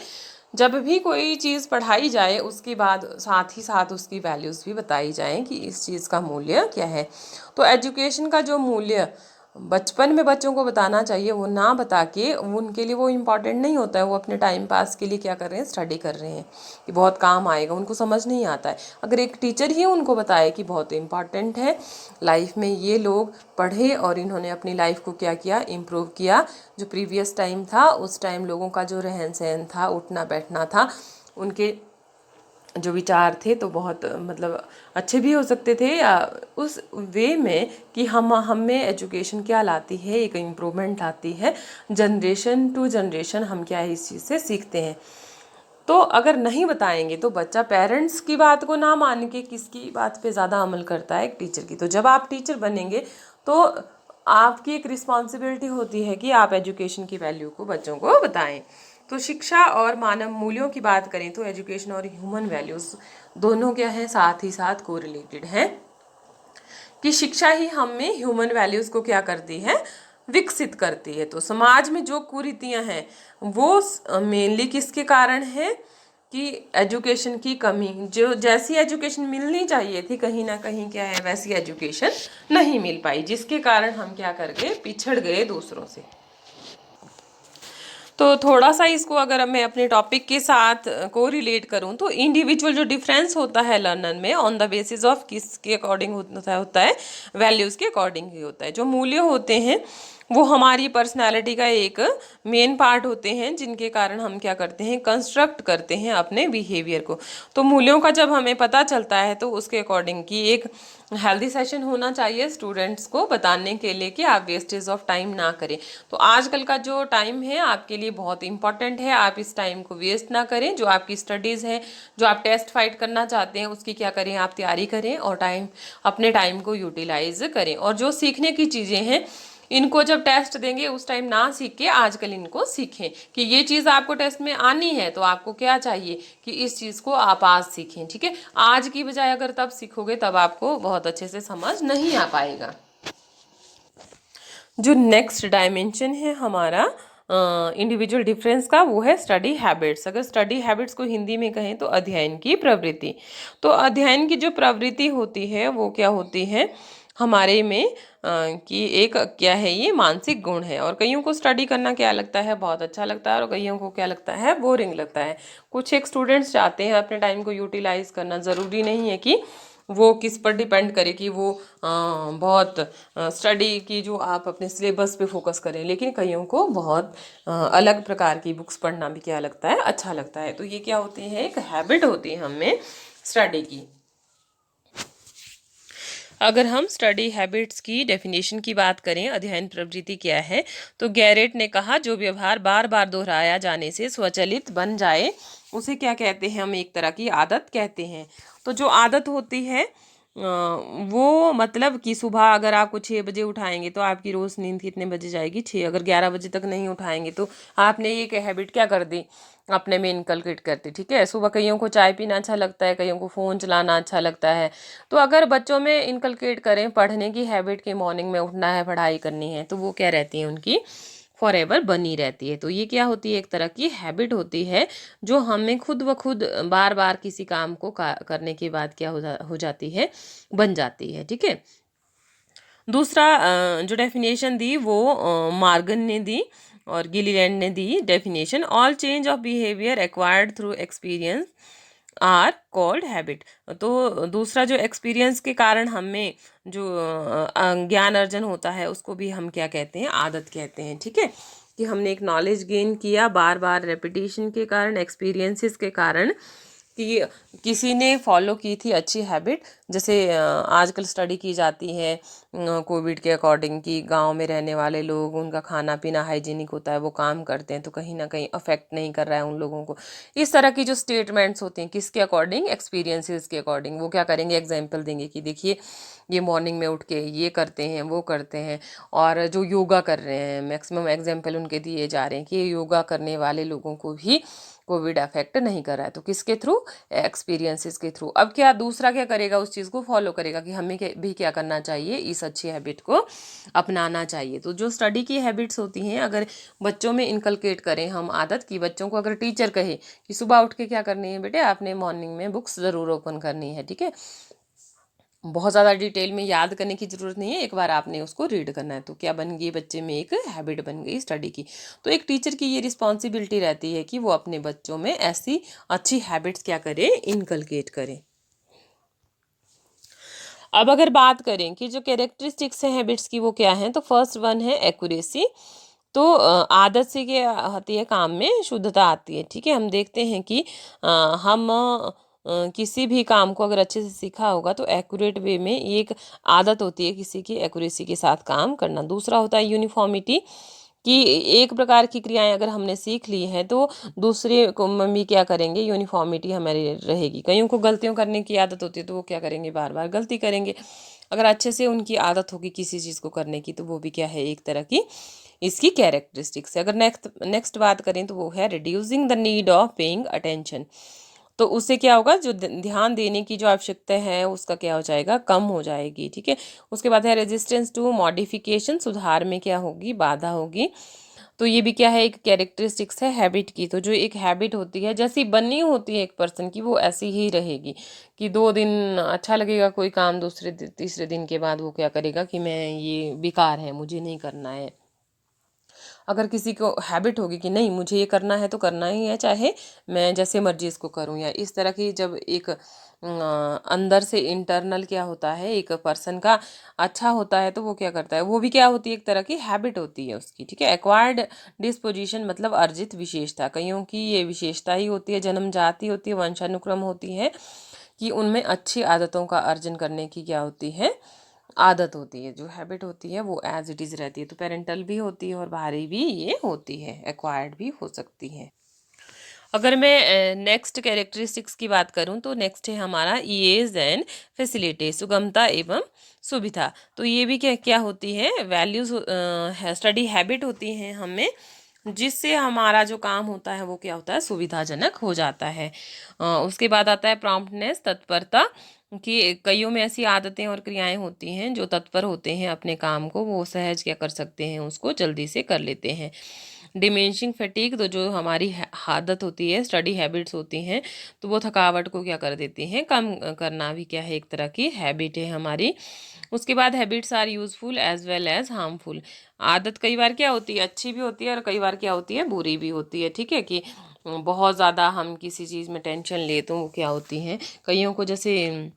जब भी कोई चीज़ पढ़ाई जाए उसके बाद साथ ही साथ उसकी वैल्यूज़ भी बताई जाएं कि इस चीज़ का मूल्य क्या है। तो एजुकेशन का जो मूल्य बचपन में बच्चों को बताना चाहिए, वो ना बता के उनके लिए वो इम्पॉर्टेंट नहीं होता है। वो अपने टाइम पास के लिए क्या कर रहे हैं, स्टडी कर रहे हैं कि बहुत काम आएगा, उनको समझ नहीं आता है। अगर एक टीचर ही उनको बताए कि बहुत इम्पॉर्टेंट है लाइफ में, ये लोग पढ़े और इन्होंने अपनी लाइफ को क्या किया, इम्प्रूव किया। जो प्रीवियस टाइम था उस टाइम लोगों का जो रहन सहन था, उठना बैठना था, उनके जो विचार थे तो बहुत मतलब अच्छे भी हो सकते थे, या उस वे में कि हम में एजुकेशन क्या लाती है, एक इम्प्रूवमेंट लाती है। जनरेशन टू जनरेशन हम क्या है, इस चीज़ से सीखते हैं। तो अगर नहीं बताएंगे तो बच्चा पेरेंट्स की बात को ना मान के किसकी बात पे ज़्यादा अमल करता है, एक टीचर की। तो जब आप टीचर बनेंगे तो आपकी एक रिस्पॉन्सिबिलिटी होती है कि आप एजुकेशन की वैल्यू को बच्चों को बताएं। तो शिक्षा और मानव मूल्यों की बात करें तो एजुकेशन और ह्यूमन वैल्यूज़ दोनों क्या है, साथ ही साथ कोरिलेटेड हैं। कि शिक्षा ही हम में ह्यूमन वैल्यूज़ को क्या करती है, विकसित करती है। तो समाज में जो कुरीतियां हैं वो मेनली किसके कारण है कि एजुकेशन की कमी, जो जैसी एजुकेशन मिलनी चाहिए थी कहीं ना कहीं क्या है वैसी एजुकेशन नहीं मिल पाई, जिसके कारण हम क्या कर गए, पिछड़ गए दूसरों से। तो थोड़ा सा इसको अगर मैं अपने टॉपिक के साथ को रिलेट करूं तो इंडिविजुअल जो डिफरेंस होता है लर्नर में ऑन द बेसिस ऑफ किसके अकॉर्डिंग होता है, वैल्यूज़ के अकॉर्डिंग ही होता है। जो मूल्य होते हैं वो हमारी पर्सनालिटी का एक मेन पार्ट होते हैं, जिनके कारण हम क्या करते हैं, कंस्ट्रक्ट करते हैं अपने बिहेवियर को। तो मूल्यों का जब हमें पता चलता है तो उसके अकॉर्डिंग की एक हेल्दी सेशन होना चाहिए स्टूडेंट्स को बताने के लिए कि आप वेस्टेज ऑफ टाइम ना करें। तो आजकल का जो टाइम है आपके लिए बहुत इंपॉर्टेंट है, आप इस टाइम को वेस्ट ना करें। जो आपकी स्टडीज़ है, जो आप टेस्ट फाइट करना चाहते हैं उसकी क्या करें, आप तैयारी करें और अपने टाइम को यूटिलाइज करें। और जो सीखने की चीज़ें हैं इनको जब टेस्ट देंगे उस टाइम ना सीख के आजकल इनको सीखें कि ये चीज़ आपको टेस्ट में आनी है तो आपको क्या चाहिए कि इस चीज़ को आप आज सीखें। ठीक है, आज की बजाय अगर तब सीखोगे तब आपको बहुत अच्छे से समझ नहीं आ पाएगा। जो नेक्स्ट डायमेंशन है हमारा इंडिविजुअल डिफरेंस का, वो है स्टडी हैबिट्स। अगर स्टडी हैबिट्स को हिंदी में कहें तो अध्ययन की प्रवृत्ति। तो अध्ययन की जो प्रवृत्ति होती है वो क्या होती है हमारे में कि एक क्या है, ये मानसिक गुण है। और कईयों को स्टडी करना क्या लगता है, बहुत अच्छा लगता है, और कईयों को क्या लगता है, बोरिंग लगता है। कुछ एक स्टूडेंट्स चाहते हैं अपने टाइम को यूटिलाइज करना, ज़रूरी नहीं है कि वो किस पर डिपेंड करे कि वो बहुत स्टडी की जो आप अपने सिलेबस पे फोकस करें, लेकिन कईयों को बहुत अलग प्रकार की बुक्स पढ़ना भी क्या लगता है, अच्छा लगता है। तो ये क्या होती है, एक हैबिट होती है हमें स्टडी की। अगर हम स्टडी हैबिट्स की डेफिनेशन की बात करें, अध्ययन प्रवृत्ति क्या है, तो गैरेट ने कहा जो व्यवहार बार बार दोहराया जाने से स्वचालित बन जाए उसे क्या कहते हैं, हम एक तरह की आदत कहते हैं। तो जो आदत होती है वो मतलब कि सुबह अगर आपको 6 बजे उठाएंगे तो आपकी रोज़ नींद कितने बजे जाएगी, 6। अगर 11 बजे तक नहीं उठाएंगे तो आपने ये हैबिट क्या कर दी, अपने में इनकलकेट करते। ठीक है, सुबह कईयों को चाय पीना अच्छा लगता है, कईयों को फ़ोन चलाना अच्छा लगता है। तो अगर बच्चों में इनकलकेट करें पढ़ने की हैबिट की, मॉर्निंग में उठना है, पढ़ाई करनी है, तो वो क्या रहती है, उनकी फॉरएवर बनी रहती है। तो ये क्या होती है, एक तरह की हैबिट होती है जो हमें खुद व खुद बार बार किसी काम को करने के बाद क्या हो जाती है, बन जाती है। ठीक है, दूसरा जो डेफिनेशन दी वो मार्गन ने दी और गिलीलैंड ने दी definition, all change of behaviour acquired through experience are called habit. तो दूसरा जो एक्सपीरियंस के कारण हमें जो ज्ञान अर्जन होता है उसको भी हम क्या कहते हैं, आदत कहते हैं। ठीक है, कि हमने एक नॉलेज गेन किया बार बार रेपिटेशन के कारण, एक्सपीरियंसेस के कारण, कि किसी ने फॉलो की थी अच्छी हैबिट। जैसे आजकल स्टडी की जाती है कोविड के अकॉर्डिंग कि गांव में रहने वाले लोग, उनका खाना पीना हाइजीनिक होता है, वो काम करते हैं, तो कहीं ना कहीं अफेक्ट नहीं कर रहा है उन लोगों को। इस तरह की जो स्टेटमेंट्स होती हैं किसके अकॉर्डिंग, एक्सपीरियंसेस के अकॉर्डिंग, वो क्या करेंगे, एग्जाम्पल देंगे कि देखिए ये मॉर्निंग में उठ के ये करते हैं, वो करते हैं। और जो योगा कर रहे हैं, मैक्सिमम एग्जाम्पल उनके दिए जा रहे हैं कि योगा करने वाले लोगों को भी कोविड अफेक्ट नहीं कर रहा है। तो किसके थ्रू, एक्सपीरियंसेस के थ्रू। अब क्या दूसरा क्या करेगा, उस चीज़ को फॉलो करेगा कि हमें भी क्या करना चाहिए, इस अच्छी हैबिट को अपनाना चाहिए। तो जो स्टडी की हैबिट्स होती हैं अगर बच्चों में इनकलकेट करें हम आदत की, बच्चों को अगर टीचर कहे कि सुबह उठ के क्या करनी है बेटे, आपने मॉर्निंग में बुक्स ज़रूर ओपन करनी है। ठीक है, बहुत ज़्यादा डिटेल में याद करने की ज़रूरत नहीं है, एक बार आपने उसको रीड करना है। तो क्या बन गई, बच्चे में एक हैबिट बन गई स्टडी की। तो एक टीचर की ये रिस्पॉन्सिबिलिटी रहती है कि वो अपने बच्चों में ऐसी अच्छी हैबिट्स क्या करे, इनकलकेट करें। अब अगर बात करें कि जो कैरेक्टरिस्टिक्स हैं हैबिट्स की वो क्या हैं, तो फर्स्ट वन है एक्यूरेसी। तो आदत से क्या आती है, काम में शुद्धता आती है। ठीक है, हम देखते हैं कि हम किसी भी काम को अगर अच्छे से सीखा होगा तो एक्यूरेट वे में ये एक आदत होती है किसी की एक्यूरेसी के साथ काम करना। दूसरा होता है यूनिफॉर्मिटी, कि एक प्रकार की क्रियाएं अगर हमने सीख ली हैं तो दूसरे को में भी क्या करेंगे, यूनिफॉर्मिटी हमारी रहेगी। कईयों को गलतियों करने की आदत होती है तो वो क्या करेंगे, बार बार गलती करेंगे। अगर अच्छे से उनकी आदत होगी किसी चीज़ को करने की तो वो भी क्या है, एक तरह की इसकी कैरेक्टरिस्टिक्स है। अगर नेक्स्ट नेक्स्ट बात करें तो वो है reducing the need of paying attention. तो उससे क्या होगा, जो ध्यान देने की जो आवश्यकता है उसका क्या हो जाएगा, कम हो जाएगी। ठीक है, उसके बाद है रेजिस्टेंस टू मॉडिफिकेशन, सुधार में क्या होगी, बाधा होगी। तो ये भी क्या है, एक कैरेक्टरिस्टिक्स है हैबिट की। तो जो एक हैबिट होती है, जैसी बनी होती है एक पर्सन की, वो ऐसी ही रहेगी कि 2 दिन अच्छा लगेगा कोई काम, तीसरे दिन के बाद वो क्या करेगा कि मैं ये बेकार है, मुझे नहीं करना है। अगर किसी को हैबिट होगी कि नहीं मुझे ये करना है तो करना ही है, चाहे मैं जैसे मर्जी इसको करूं, या इस तरह की जब एक अंदर से इंटरनल क्या होता है एक पर्सन का अच्छा होता है, तो वो क्या करता है, वो भी क्या होती है, एक तरह की हैबिट होती है उसकी। ठीक है, एक्वायर्ड डिस्पोजिशन मतलब अर्जित विशेषता, कईयों की ये विशेषता ही होती है, जन्मजाति होती है, वंशानुक्रम होती है, कि उनमें अच्छी आदतों का अर्जन करने की क्या होती है, आदत होती है। जो हैबिट होती है वो एज इट इज़ रहती है। तो पेरेंटल भी होती है और बाहरी भी ये होती है, एक्वायर्ड भी हो सकती है। अगर मैं नेक्स्ट कैरेक्टरिस्टिक्स की बात करूं तो नेक्स्ट है हमारा ईज एंड फैसिलिटी, सुगमता एवं सुविधा। तो ये भी क्या क्या होती है, वैल्यूज, स्टडी हैबिट होती हैं हमें, जिससे हमारा जो काम होता है वो क्या होता है, सुविधाजनक हो जाता है। उसके बाद आता है प्रॉम्प्टनेस, तत्परता, कि कईयों में ऐसी आदतें और क्रियाएं होती हैं जो तत्पर होते हैं अपने काम को, वो सहज क्या कर सकते हैं, उसको जल्दी से कर लेते हैं। डिमेंशिंग फटीक, तो जो हमारी आदत होती है, स्टडी हैबिट्स होती हैं, तो वो थकावट को क्या कर देती हैं, कम करना भी क्या है, एक तरह की हैबिट है हमारी। उसके बाद habits are useful as well as harmful, आदत कई बार क्या होती है, अच्छी भी होती है और कई बार क्या होती है, बुरी भी होती है। ठीक है, कि बहुत ज़्यादा हम किसी चीज़ में टेंशन ले तो वो क्या होती हैं, कईयों को जैसे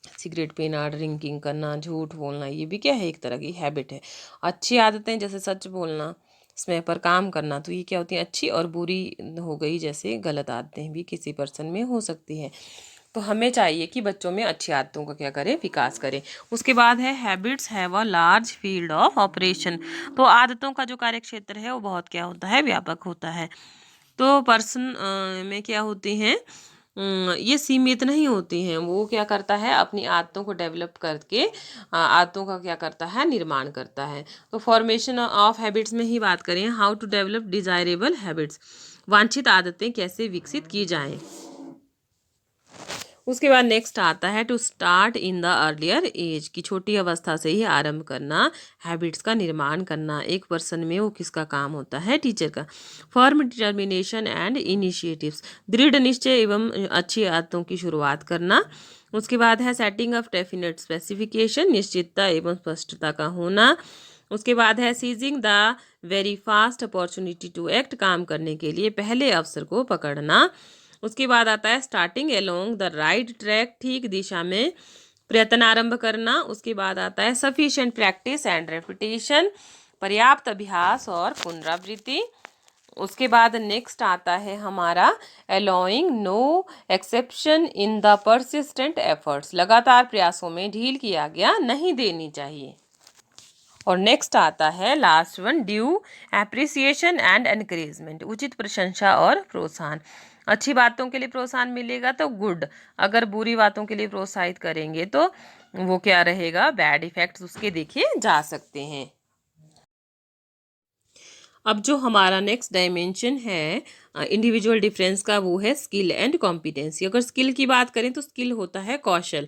सिगरेट पीना, ड्रिंकिंग करना, झूठ बोलना, ये भी क्या है, एक तरह की हैबिट है। अच्छी आदतें जैसे सच बोलना, समय पर काम करना, तो ये क्या होती है, अच्छी, और बुरी हो गई जैसे गलत आदतें भी किसी पर्सन में हो सकती है। तो हमें चाहिए कि बच्चों में अच्छी आदतों का क्या करें, विकास करें। उसके बाद है habits have a large field of operation, तो आदतों का जो कार्य क्षेत्र है वो बहुत क्या होता है, व्यापक होता है। तो पर्सन में क्या होती हैं, ये सीमित नहीं होती हैं, वो क्या करता है, अपनी आदतों को डेवलप करके आदतों का क्या करता है, निर्माण करता है। तो फॉर्मेशन ऑफ हैबिट्स में ही बात करें, how to develop desirable habits, वांछित आदतें कैसे विकसित की जाएं। उसके बाद नेक्स्ट आता है to start in the earlier age, की छोटी अवस्था से ही आरंभ करना, हैबिट्स का निर्माण करना। एक पर्सन में वो किसका काम होता है, टीचर का। फर्म डिटर्मिनेशन एंड इनिशिएटिव्स, दृढ़ निश्चय एवं अच्छी आदतों की शुरुआत करना। उसके बाद है सेटिंग ऑफ डेफिनेट स्पेसिफिकेशन, निश्चितता एवं स्पष्टता का होना। उसके बाद है seizing the very fast opportunity to act, काम करने के लिए पहले अवसर को पकड़ना। उसके बाद आता है starting along the right track, ठीक दिशा में प्रयत्न आरंभ करना। उसके बाद आता है सफिशिएंट प्रैक्टिस एंड रेपिटेशन, पर्याप्त अभ्यास और पुनरावृत्ति। उसके बाद नेक्स्ट आता है हमारा allowing no exception in the persistent efforts, लगातार प्रयासों में ढील की आज्ञा नहीं देनी चाहिए। और नेक्स्ट आता है last one, due appreciation and encouragement, उचित प्रशंसा और प्रोत्साहन। अच्छी बातों के लिए प्रोत्साहन मिलेगा तो गुड, अगर बुरी बातों के लिए प्रोत्साहित करेंगे तो वो क्या रहेगा, बैड इफेक्ट्स उसके देखे जा सकते हैं। अब जो हमारा नेक्स्ट डायमेंशन है इंडिविजुअल डिफरेंस का, वो है स्किल एंड कॉम्पिटेंसी। अगर स्किल की बात करें तो स्किल होता है कौशल,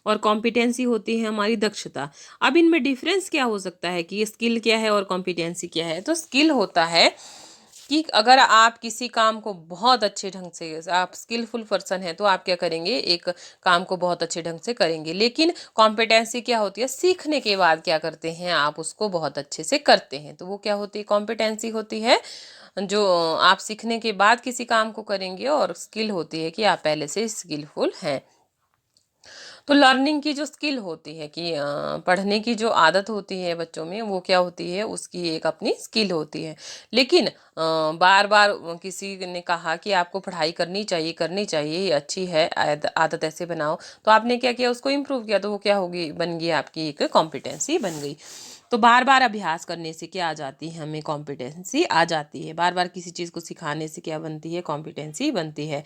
और कॉम्पिटेंसी होती है हमारी दक्षता। अब इनमें डिफरेंस क्या हो सकता है, कि स्किल क्या है और कॉम्पिटेंसी क्या है। तो स्किल होता है कि अगर आप किसी काम को बहुत अच्छे ढंग से, आप स्किलफुल पर्सन हैं, तो आप क्या करेंगे, एक काम को बहुत अच्छे ढंग से करेंगे। लेकिन कॉम्पिटेंसी क्या होती है, सीखने के बाद क्या करते हैं, आप उसको बहुत अच्छे से करते हैं, तो वो क्या होती है, कॉम्पिटेंसी होती है। जो आप सीखने के बाद किसी काम को करेंगे, और स्किल होती है कि आप पहले से स्किलफुल हैं। तो लर्निंग की जो स्किल होती है, कि पढ़ने की जो आदत होती है बच्चों में, वो क्या होती है, उसकी एक अपनी स्किल होती है। लेकिन बार बार किसी ने कहा कि आपको पढ़ाई करनी चाहिए, ये अच्छी है, आदत ऐसे बनाओ, तो आपने क्या किया, उसको इम्प्रूव किया, तो वो क्या होगी, बन गई आपकी एक कॉम्पिटेंसी बन गई। तो बार बार अभ्यास करने से क्या आ जाती है, हमें कॉम्पिटेंसी आ जाती है। बार बार किसी चीज़ को सिखाने से क्या बनती है, कॉम्पिटेंसी बनती है।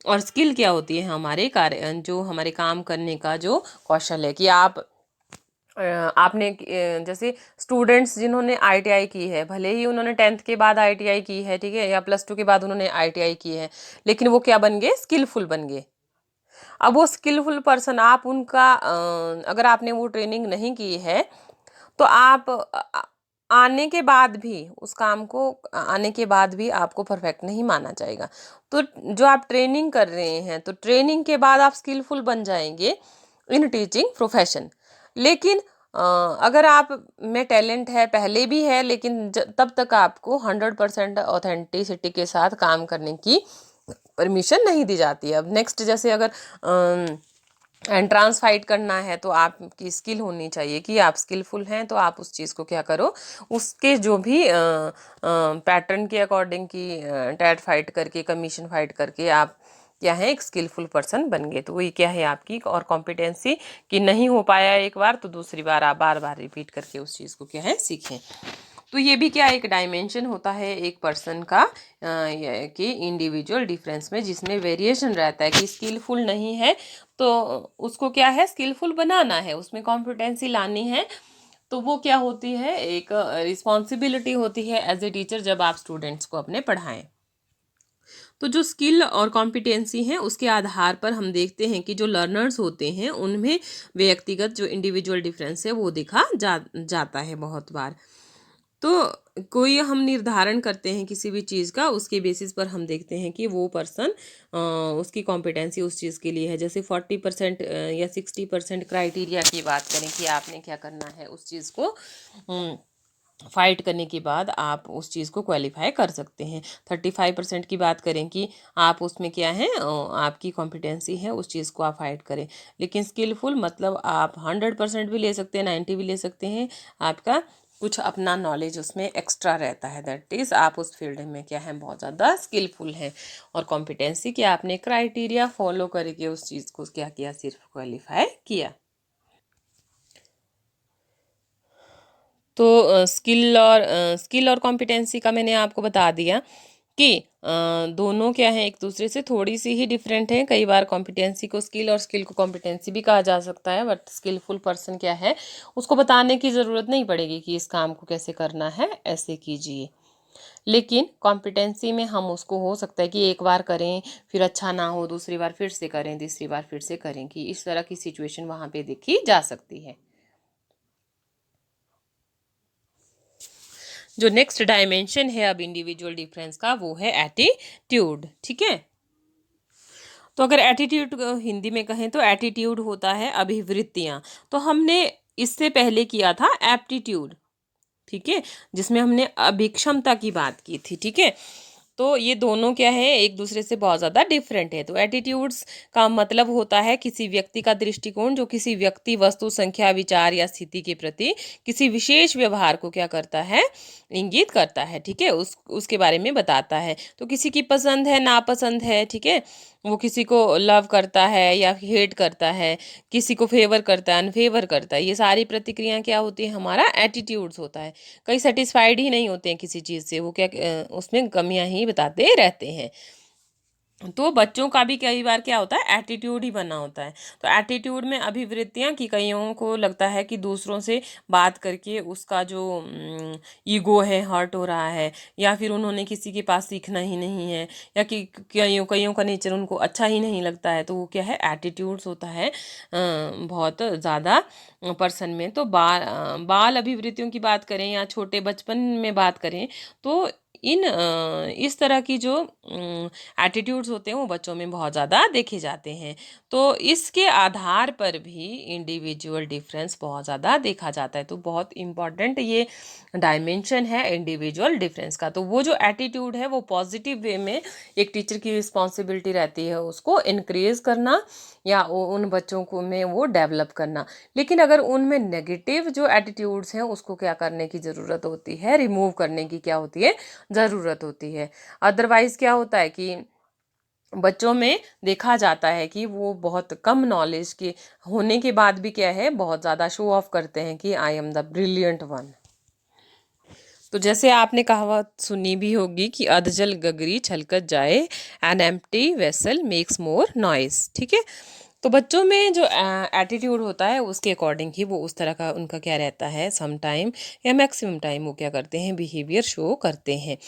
और स्किल क्या होती है, हमारे कार्य, जो हमारे काम करने का जो कौशल है, कि आप आपने जैसे स्टूडेंट्स जिन्होंने आईटीआई की है, भले ही उन्होंने 10th के बाद आईटीआई की है, ठीक है, या +2 के बाद उन्होंने आईटीआई की है, लेकिन वो क्या बन गए, स्किलफुल बन गए। अब वो स्किलफुल पर्सन, आप उनका अगर आपने वो ट्रेनिंग नहीं की है तो आप आने के बाद भी उस काम को आने के बाद भी आपको परफेक्ट नहीं माना जाएगा। तो जो आप ट्रेनिंग कर रहे हैं, तो ट्रेनिंग के बाद आप स्किलफुल बन जाएंगे इन टीचिंग प्रोफेशन। लेकिन अगर आप में टैलेंट है, पहले भी है, लेकिन तब तक आपको 100% ऑथेंटिसिटी के साथ काम करने की परमिशन नहीं दी जाती है। अब नेक्स्ट, जैसे अगर एंट्रांस फाइट करना है तो आपकी स्किल होनी चाहिए कि आप स्किलफुल हैं, तो आप उस चीज़ को क्या करो, उसके जो भी पैटर्न के अकॉर्डिंग की टैट फाइट करके, कमीशन फाइट करके आप क्या है, एक स्किलफुल पर्सन बन गए। तो वही क्या है आपकी और कॉम्पिटेंसी, कि नहीं हो पाया एक बार तो दूसरी बार आप बार बार रिपीट करके उस चीज़ को क्या है, सीखें। तो ये भी क्या एक डायमेंशन होता है एक पर्सन का, कि इंडिविजुअल डिफरेंस में, जिसमें वेरिएशन रहता है कि स्किलफुल नहीं है तो उसको क्या है, स्किलफुल बनाना है, उसमें कॉम्पिटेंसी लानी है। तो वो क्या होती है, एक रिस्पॉन्सिबिलिटी होती है एज ए टीचर, जब आप स्टूडेंट्स को अपने पढ़ाएं। तो जो स्किल और कॉम्पिटेंसी हैं उसके आधार पर हम देखते हैं कि जो लर्नर्स होते हैं उनमें व्यक्तिगत जो इंडिविजुअल डिफरेंस है वो देखा जाता है बहुत बार। तो कोई हम निर्धारण करते हैं किसी भी चीज़ का, उसके बेसिस पर हम देखते हैं कि वो पर्सन उसकी कॉम्पिटेंसी उस चीज़ के लिए है। जैसे 40% या 60% क्राइटेरिया की बात करें कि आपने क्या करना है, उस चीज़ को फाइट करने के बाद आप उस चीज़ को क्वालिफाई कर सकते हैं। 35% की बात करें कि आप उसमें क्या है, आपकी कॉम्पिटेंसी है, उस चीज़ को आप फाइट करें। लेकिन स्किलफुल मतलब आप 100% भी ले सकते हैं, 90 भी ले सकते हैं, आपका कुछ अपना नॉलेज उसमें एक्स्ट्रा रहता है, दैट इज़ आप उस फील्ड में क्या है, बहुत ज़्यादा स्किलफुल हैं। और कॉम्पिटेंसी कि आपने क्राइटेरिया फॉलो करके उस चीज़ को क्या किया, सिर्फ क्वालिफाई किया। तो स्किल और कॉम्पिटेंसी का मैंने आपको बता दिया कि दोनों क्या है, एक दूसरे से थोड़ी सी ही डिफरेंट है। कई बार कॉम्पिटेंसी को स्किल और स्किल को कॉम्पिटेंसी भी कहा जा सकता है, बट स्किलफुल पर्सन क्या है, उसको बताने की ज़रूरत नहीं पड़ेगी कि इस काम को कैसे करना है, ऐसे कीजिए। लेकिन कॉम्पिटेंसी में हम उसको, हो सकता है कि एक बार करें फिर अच्छा ना हो, दूसरी बार फिर से करें, तीसरी बार फिर से करें, कि इस तरह की सिचुएशन वहाँ पे देखी जा सकती है। जो नेक्स्ट डायमेंशन है अब इंडिविजुअल डिफरेंस का, वो है एटीट्यूड। ठीक है, तो अगर एटीट्यूड हिंदी में कहें तो एटीट्यूड होता है अभिवृत्तियां। तो हमने इससे पहले किया था एप्टीट्यूड, ठीक है, जिसमें हमने अभिक्षमता की बात की थी। ठीक है, तो ये दोनों क्या है, एक दूसरे से बहुत ज़्यादा डिफरेंट है। तो एटीट्यूड्स का मतलब होता है किसी व्यक्ति का दृष्टिकोण, जो किसी व्यक्ति, वस्तु, संख्या, विचार या स्थिति के प्रति किसी विशेष व्यवहार को क्या करता है, इंगित करता है। ठीक है, उसके बारे में बताता है। तो किसी की पसंद है, नापसंद है, ठीक है, वो किसी को लव करता है या हेट करता है, किसी को फेवर करता है, अनफेवर करता है, ये सारी प्रतिक्रियाएं क्या होती है, हमारा एटीट्यूड्स होता है। कई सेटिस्फाइड ही नहीं होते हैं किसी चीज़ से, वो क्या उसमें कमियां ही बताते रहते हैं। तो बच्चों का भी कई बार क्या होता है, एटीट्यूड ही बना होता है। तो एटीट्यूड में अभिवृत्तियां, कि कईयों को लगता है कि दूसरों से बात करके उसका जो ईगो है हर्ट हो रहा है, या फिर उन्होंने किसी के पास सीखना ही नहीं है, या कि कईयों कईयों का नेचर उनको अच्छा ही नहीं लगता है। तो वो क्या है, एटीट्यूड्स होता है बहुत ज़्यादा पर्सन में। तो बाल अभिवृत्तियों की बात करें या छोटे बचपन में बात करें, तो इस तरह की जो एटीट्यूड्स होते हैं वो बच्चों में बहुत ज़्यादा देखे जाते हैं। तो इसके आधार पर भी इंडिविजुअल डिफरेंस बहुत ज़्यादा देखा जाता है। तो बहुत इम्पॉर्टेंट ये डायमेंशन है इंडिविजुअल डिफरेंस का। तो वो जो एटीट्यूड है वो पॉजिटिव वे में एक टीचर की रिस्पॉन्सिबिलिटी रहती है उसको इनक्रीज करना, या उन बच्चों को में वो डेवलप करना। लेकिन अगर उनमें नेगेटिव जो एटीट्यूड्स हैं उसको क्या करने की ज़रूरत होती है, रिमूव करने की क्या होती है, ज़रूरत होती है। अदरवाइज क्या होता है कि बच्चों में देखा जाता है कि वो बहुत कम नॉलेज के होने के बाद भी क्या है, बहुत ज़्यादा शो ऑफ करते हैं कि I am the brilliant one. तो जैसे आपने कहावत सुनी भी होगी कि अधजल गगरी छलकत जाए, an empty vessel makes more noise. ठीक है, तो बच्चों में जो एटीट्यूड होता है उसके अकॉर्डिंग ही वो उस तरह का उनका क्या रहता है, सम टाइम या मैक्सिमम टाइम वो क्या करते हैं, बिहेवियर शो करते हैं।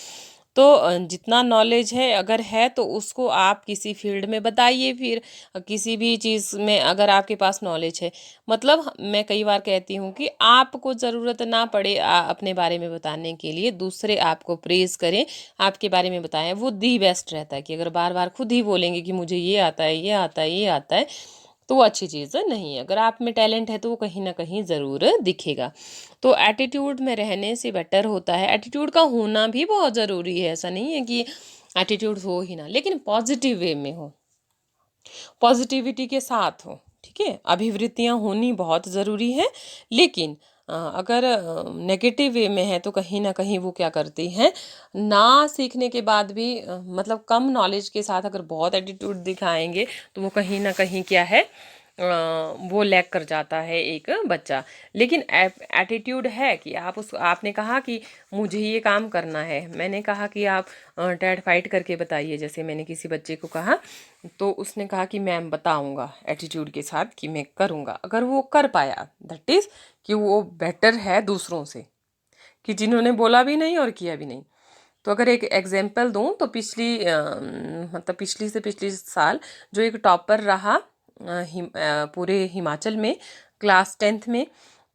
तो जितना नॉलेज है अगर है तो उसको आप किसी फील्ड में बताइए, फिर किसी भी चीज़ में अगर आपके पास नॉलेज है, मतलब मैं कई बार कहती हूँ कि आपको ज़रूरत ना पड़े अपने बारे में बताने के लिए, दूसरे आपको प्रेज़ करें, आपके बारे में बताएं, वो दी बेस्ट रहता है। कि अगर बार बार खुद ही बोलेंगे कि मुझे ये आता है, ये आता है, ये आता है, तो वो अच्छी चीज़ नहीं है। अगर आप में टैलेंट है तो वो कहीं ना कहीं ज़रूर दिखेगा। तो एटीट्यूड में रहने से बेटर होता है, एटीट्यूड का होना भी बहुत ज़रूरी है, ऐसा नहीं है कि एटीट्यूड हो ही ना, लेकिन पॉजिटिव वे में हो, पॉजिटिविटी के साथ हो। ठीक है, अभिवृत्तियाँ होनी बहुत ज़रूरी है, लेकिन अगर नेगेटिव वे में है तो कहीं ना कहीं वो क्या करती हैं, ना सीखने के बाद भी मतलब कम नॉलेज के साथ अगर बहुत एटीट्यूड दिखाएंगे तो वो कहीं ना कहीं क्या है, वो लैग कर जाता है एक बच्चा। लेकिन एटीट्यूड है कि आप उस आपने कहा कि मुझे ये काम करना है, मैंने कहा कि आप टैट फाइट करके बताइए, जैसे मैंने किसी बच्चे को कहा तो उसने कहा कि मैम बताऊंगा एटीट्यूड के साथ कि मैं करूंगा। अगर वो कर पाया, दैट इज़ कि वो बेटर है दूसरों से, कि जिन्होंने बोला भी नहीं और किया भी नहीं। तो अगर एक एग्जांपल दूं तो मतलब पिछली से पिछली साल जो एक टॉपर रहा पूरे हिमाचल में, क्लास 10th में,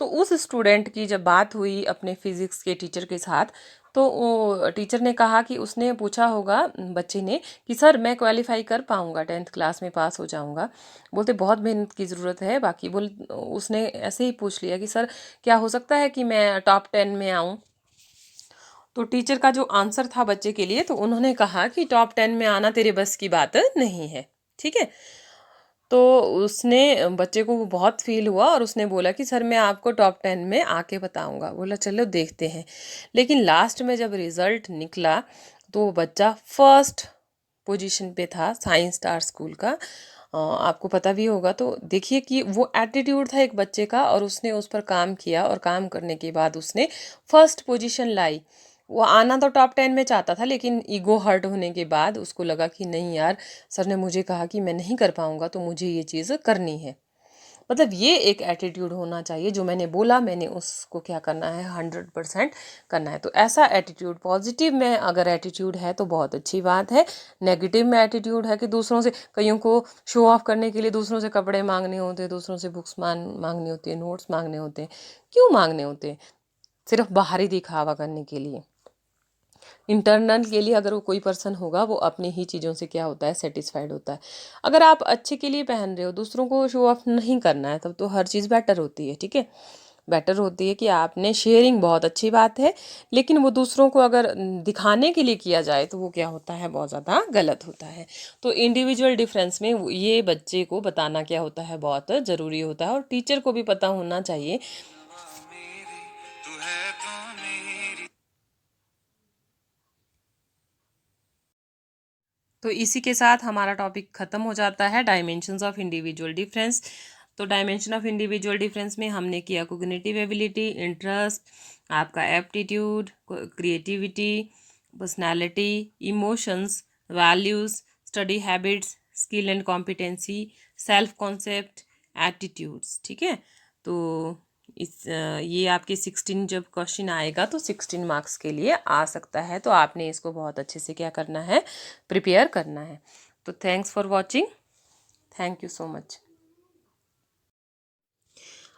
तो उस स्टूडेंट की जब बात हुई अपने फिजिक्स के टीचर के साथ, तो वो टीचर ने कहा कि उसने पूछा होगा बच्चे ने कि सर मैं क्वालिफाई कर पाऊंगा, 10th क्लास में पास हो जाऊंगा। बोलते बहुत मेहनत की ज़रूरत है, बाकी बोल उसने ऐसे ही पूछ लिया कि सर क्या हो सकता है कि मैं टॉप 10 में आऊँ। तो टीचर का जो आंसर था बच्चे के लिए, तो उन्होंने कहा कि टॉप 10 में आना तेरे बस की बात नहीं है। ठीक है, तो उसने बच्चे को वो बहुत फील हुआ और उसने बोला कि सर मैं आपको टॉप 10 में आके बताऊंगा। बोला चलो देखते हैं। लेकिन लास्ट में जब रिजल्ट निकला तो वो बच्चा फर्स्ट पोजीशन पे था साइंस स्टार स्कूल का। आपको पता भी होगा, तो देखिए कि वो एटीट्यूड था एक बच्चे का और उसने उस पर काम किया और काम करने के बाद उसने फर्स्ट पोजीशन लाई। वो आना तो टॉप 10 में चाहता था, लेकिन ईगो हर्ट होने के बाद उसको लगा कि नहीं यार, सर ने मुझे कहा कि मैं नहीं कर पाऊंगा तो मुझे ये चीज़ करनी है। मतलब ये एक एटीट्यूड होना चाहिए, जो मैंने बोला मैंने उसको क्या करना है, 100% करना है। तो ऐसा एटीट्यूड, पॉजिटिव में अगर एटीट्यूड है तो बहुत अच्छी बात है। नेगेटिव में एटीट्यूड है कि दूसरों से, कईयों को शो ऑफ करने के लिए दूसरों से कपड़े मांगने होते हैं, दूसरों से बुक्स मांगनी होती है, नोट्स मांगने होते हैं। क्यों मांगने होते हैं? सिर्फ बाहरी दिखावा करने के लिए। इंटरनल के लिए अगर वो कोई पर्सन होगा वो अपनी ही चीज़ों से क्या होता है, सेटिस्फाइड होता है। अगर आप अच्छे के लिए पहन रहे हो, दूसरों को शो ऑफ नहीं करना है, तब तो हर चीज़ बेटर होती है। ठीक है, बेटर होती है कि आपने शेयरिंग, बहुत अच्छी बात है, लेकिन वो दूसरों को अगर दिखाने के लिए किया जाए तो वो क्या होता है, बहुत ज़्यादा गलत होता है। तो इंडिविजुअल डिफरेंस में ये बच्चे को बताना क्या होता है, बहुत ज़रूरी होता है, और टीचर को भी पता होना चाहिए। तो इसी के साथ हमारा टॉपिक ख़त्म हो जाता है, डायमेंशंस ऑफ इंडिविजुअल डिफरेंस। तो डायमेंशन ऑफ इंडिविजुअल डिफरेंस में हमने किया कोग्निटिव एबिलिटी, इंटरेस्ट, आपका aptitude, creativity, personality, emotions, values, study habits, skill and competency, self concept, attitudes. ठीक है, तो ये आपके 16 जब क्वेश्चन आएगा तो 16 मार्क्स के लिए आ सकता है। तो आपने इसको बहुत अच्छे से क्या करना है, प्रिपेयर करना है। तो thanks for watching, thank you so much.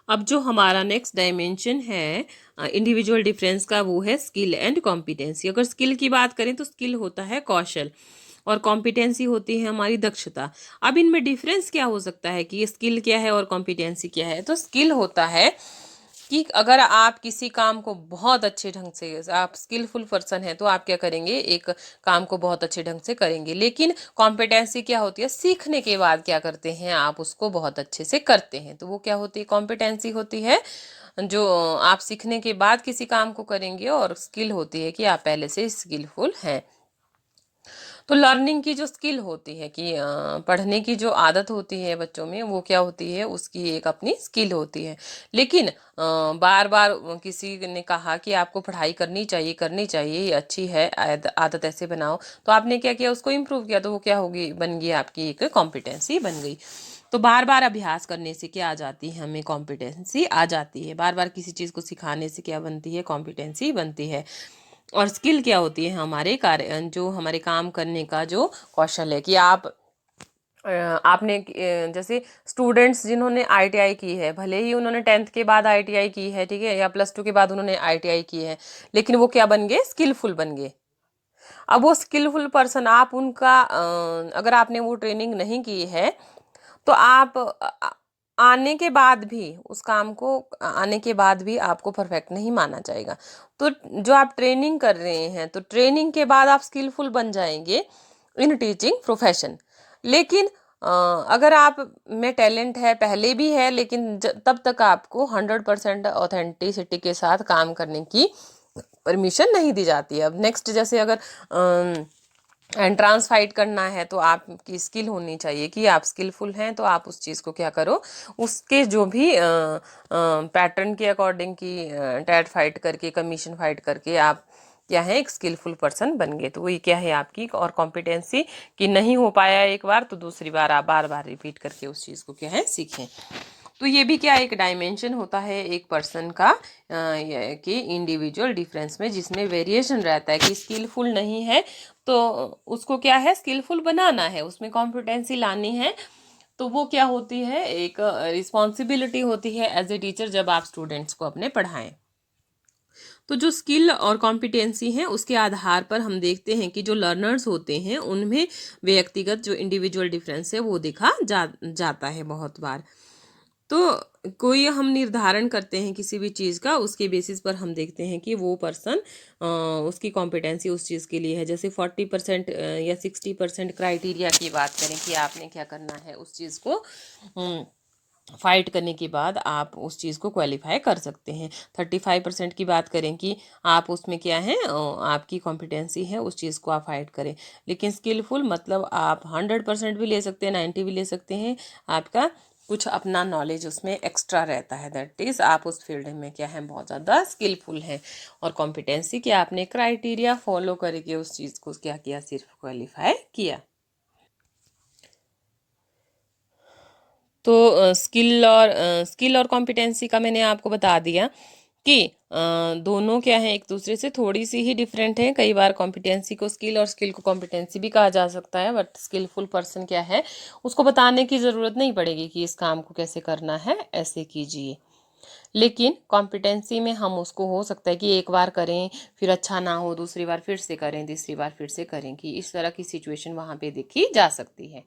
अब जो हमारा नेक्स्ट डायमेंशन है इंडिविजुअल डिफरेंस का, वो है स्किल एंड कॉम्पिटेंसी। अगर स्किल की बात करें तो स्किल होता है कौशल और कॉम्पिटेंसी होती है हमारी दक्षता। अब इनमें डिफरेंस क्या हो सकता है कि स्किल क्या है और कॉम्पिटेंसी क्या है? तो स्किल होता है कि अगर आप किसी काम को बहुत अच्छे ढंग से, आप स्किलफुल पर्सन हैं, तो आप क्या करेंगे, एक काम को बहुत अच्छे ढंग से करेंगे। लेकिन कॉम्पिटेंसी क्या होती है, सीखने के बाद क्या करते हैं, आप उसको बहुत अच्छे से करते हैं, तो वो क्या होती है, कॉम्पिटेंसी होती है। जो आप सीखने के बाद किसी काम को करेंगे, और स्किल होती है कि आप पहले से स्किलफुल हैं। तो लर्निंग की जो स्किल होती है कि पढ़ने की जो आदत होती है बच्चों में, वो क्या होती है, उसकी एक अपनी स्किल होती है। लेकिन बार बार किसी ने कहा कि आपको पढ़ाई करनी चाहिए, ये अच्छी है, आदत ऐसे बनाओ, तो आपने क्या किया, उसको इम्प्रूव किया, तो वो क्या होगी, बन गई आपकी एक कॉम्पिटेंसी बन गई। तो बार बार अभ्यास करने से क्या आ जाती है, हमें कॉम्पिटेंसी आ जाती है। बार बार किसी चीज़ को सिखाने से क्या बनती है, कॉम्पिटेंसी बनती है। और स्किल क्या होती है, हमारे कार्य जो हमारे काम करने का जो कौशल है, कि आपने जैसे स्टूडेंट्स जिन्होंने आईटीआई की है, भले ही उन्होंने 10th के बाद आईटीआई की है, ठीक है, या +2 के बाद उन्होंने आईटीआई की है, लेकिन वो क्या बन गए, स्किलफुल बन गए। अब वो स्किलफुल पर्सन, आप उनका अगर आपने वो ट्रेनिंग नहीं की है तो आप आने के बाद भी उस काम को आने के बाद भी आपको परफेक्ट नहीं माना जाएगा। तो जो आप ट्रेनिंग कर रहे हैं, तो ट्रेनिंग के बाद आप स्किलफुल बन जाएंगे इन टीचिंग प्रोफेशन। लेकिन अगर आप में टैलेंट है, पहले भी है, लेकिन तब तक आपको 100% ऑथेंटिसिटी के साथ काम करने की परमिशन नहीं दी जाती है। अब नेक्स्ट, जैसे अगर एंट्रांस फाइट करना है तो आपकी स्किल होनी चाहिए कि आप स्किलफुल हैं, तो आप उस चीज़ को क्या करो, उसके जो भी पैटर्न के अकॉर्डिंग की टैट फाइट करके, कमीशन फाइट करके आप क्या है, एक स्किलफुल पर्सन बन गए। तो वही क्या है आपकी और कॉम्पिटेंसी, कि नहीं हो पाया एक बार तो दूसरी बार आप बार बार रिपीट करके उस चीज़ को क्या है, सीखें। तो ये भी क्या एक डायमेंशन होता है एक पर्सन का, कि इंडिविजुअल डिफरेंस में, जिसमें वेरिएशन रहता है, कि स्किलफुल नहीं है तो उसको क्या है, स्किलफुल बनाना है, उसमें कॉम्पिटेंसी लानी है। तो वो क्या होती है, एक रिस्पॉन्सिबिलिटी होती है एज ए टीचर, जब आप स्टूडेंट्स को अपने पढ़ाएं। तो जो स्किल और कॉम्पिटेंसी है, उसके आधार पर हम देखते हैं कि जो लर्नर्स होते हैं उनमें व्यक्तिगत जो इंडिविजुअल डिफरेंस है वो देखा जाता है बहुत बार। तो कोई हम निर्धारण करते हैं किसी भी चीज़ का, उसके बेसिस पर हम देखते हैं कि वो पर्सन उसकी कॉम्पिटेंसी उस चीज़ के लिए है। जैसे 40% या 60% क्राइटेरिया की बात करें कि आपने क्या करना है, उस चीज़ को फाइट करने के बाद आप उस चीज़ को क्वालिफाई कर सकते हैं। 35% की बात करें कि आप उसमें क्या है, आपकी कॉम्पिटेंसी है, उस चीज़ को आप फाइट करें। लेकिन स्किलफुल मतलब आप 100% भी ले सकते हैं, 90 भी ले सकते हैं, आपका कुछ अपना नॉलेज उसमें एक्स्ट्रा रहता है, दैट इज़ आप उस फील्ड में क्या है, बहुत ज़्यादा स्किलफुल हैं। और कॉम्पिटेंसी कि आपने क्राइटेरिया फॉलो करके उस चीज़ को क्या किया, सिर्फ क्वालिफाई किया। तो स्किल और कॉम्पिटेंसी का मैंने आपको बता दिया कि दोनों क्या है, एक दूसरे से थोड़ी सी ही डिफरेंट है। कई बार कॉम्पिटेंसी को स्किल और स्किल को कॉम्पिटेंसी भी कहा जा सकता है, बट स्किलफुल पर्सन क्या है, उसको बताने की ज़रूरत नहीं पड़ेगी कि इस काम को कैसे करना है, ऐसे कीजिए। लेकिन कॉम्पिटेंसी में हम उसको, हो सकता है कि एक बार करें फिर अच्छा ना हो, दूसरी बार फिर से करें, तीसरी बार फिर से करें, कि इस तरह की सिचुएशन वहाँ पे देखी जा सकती है।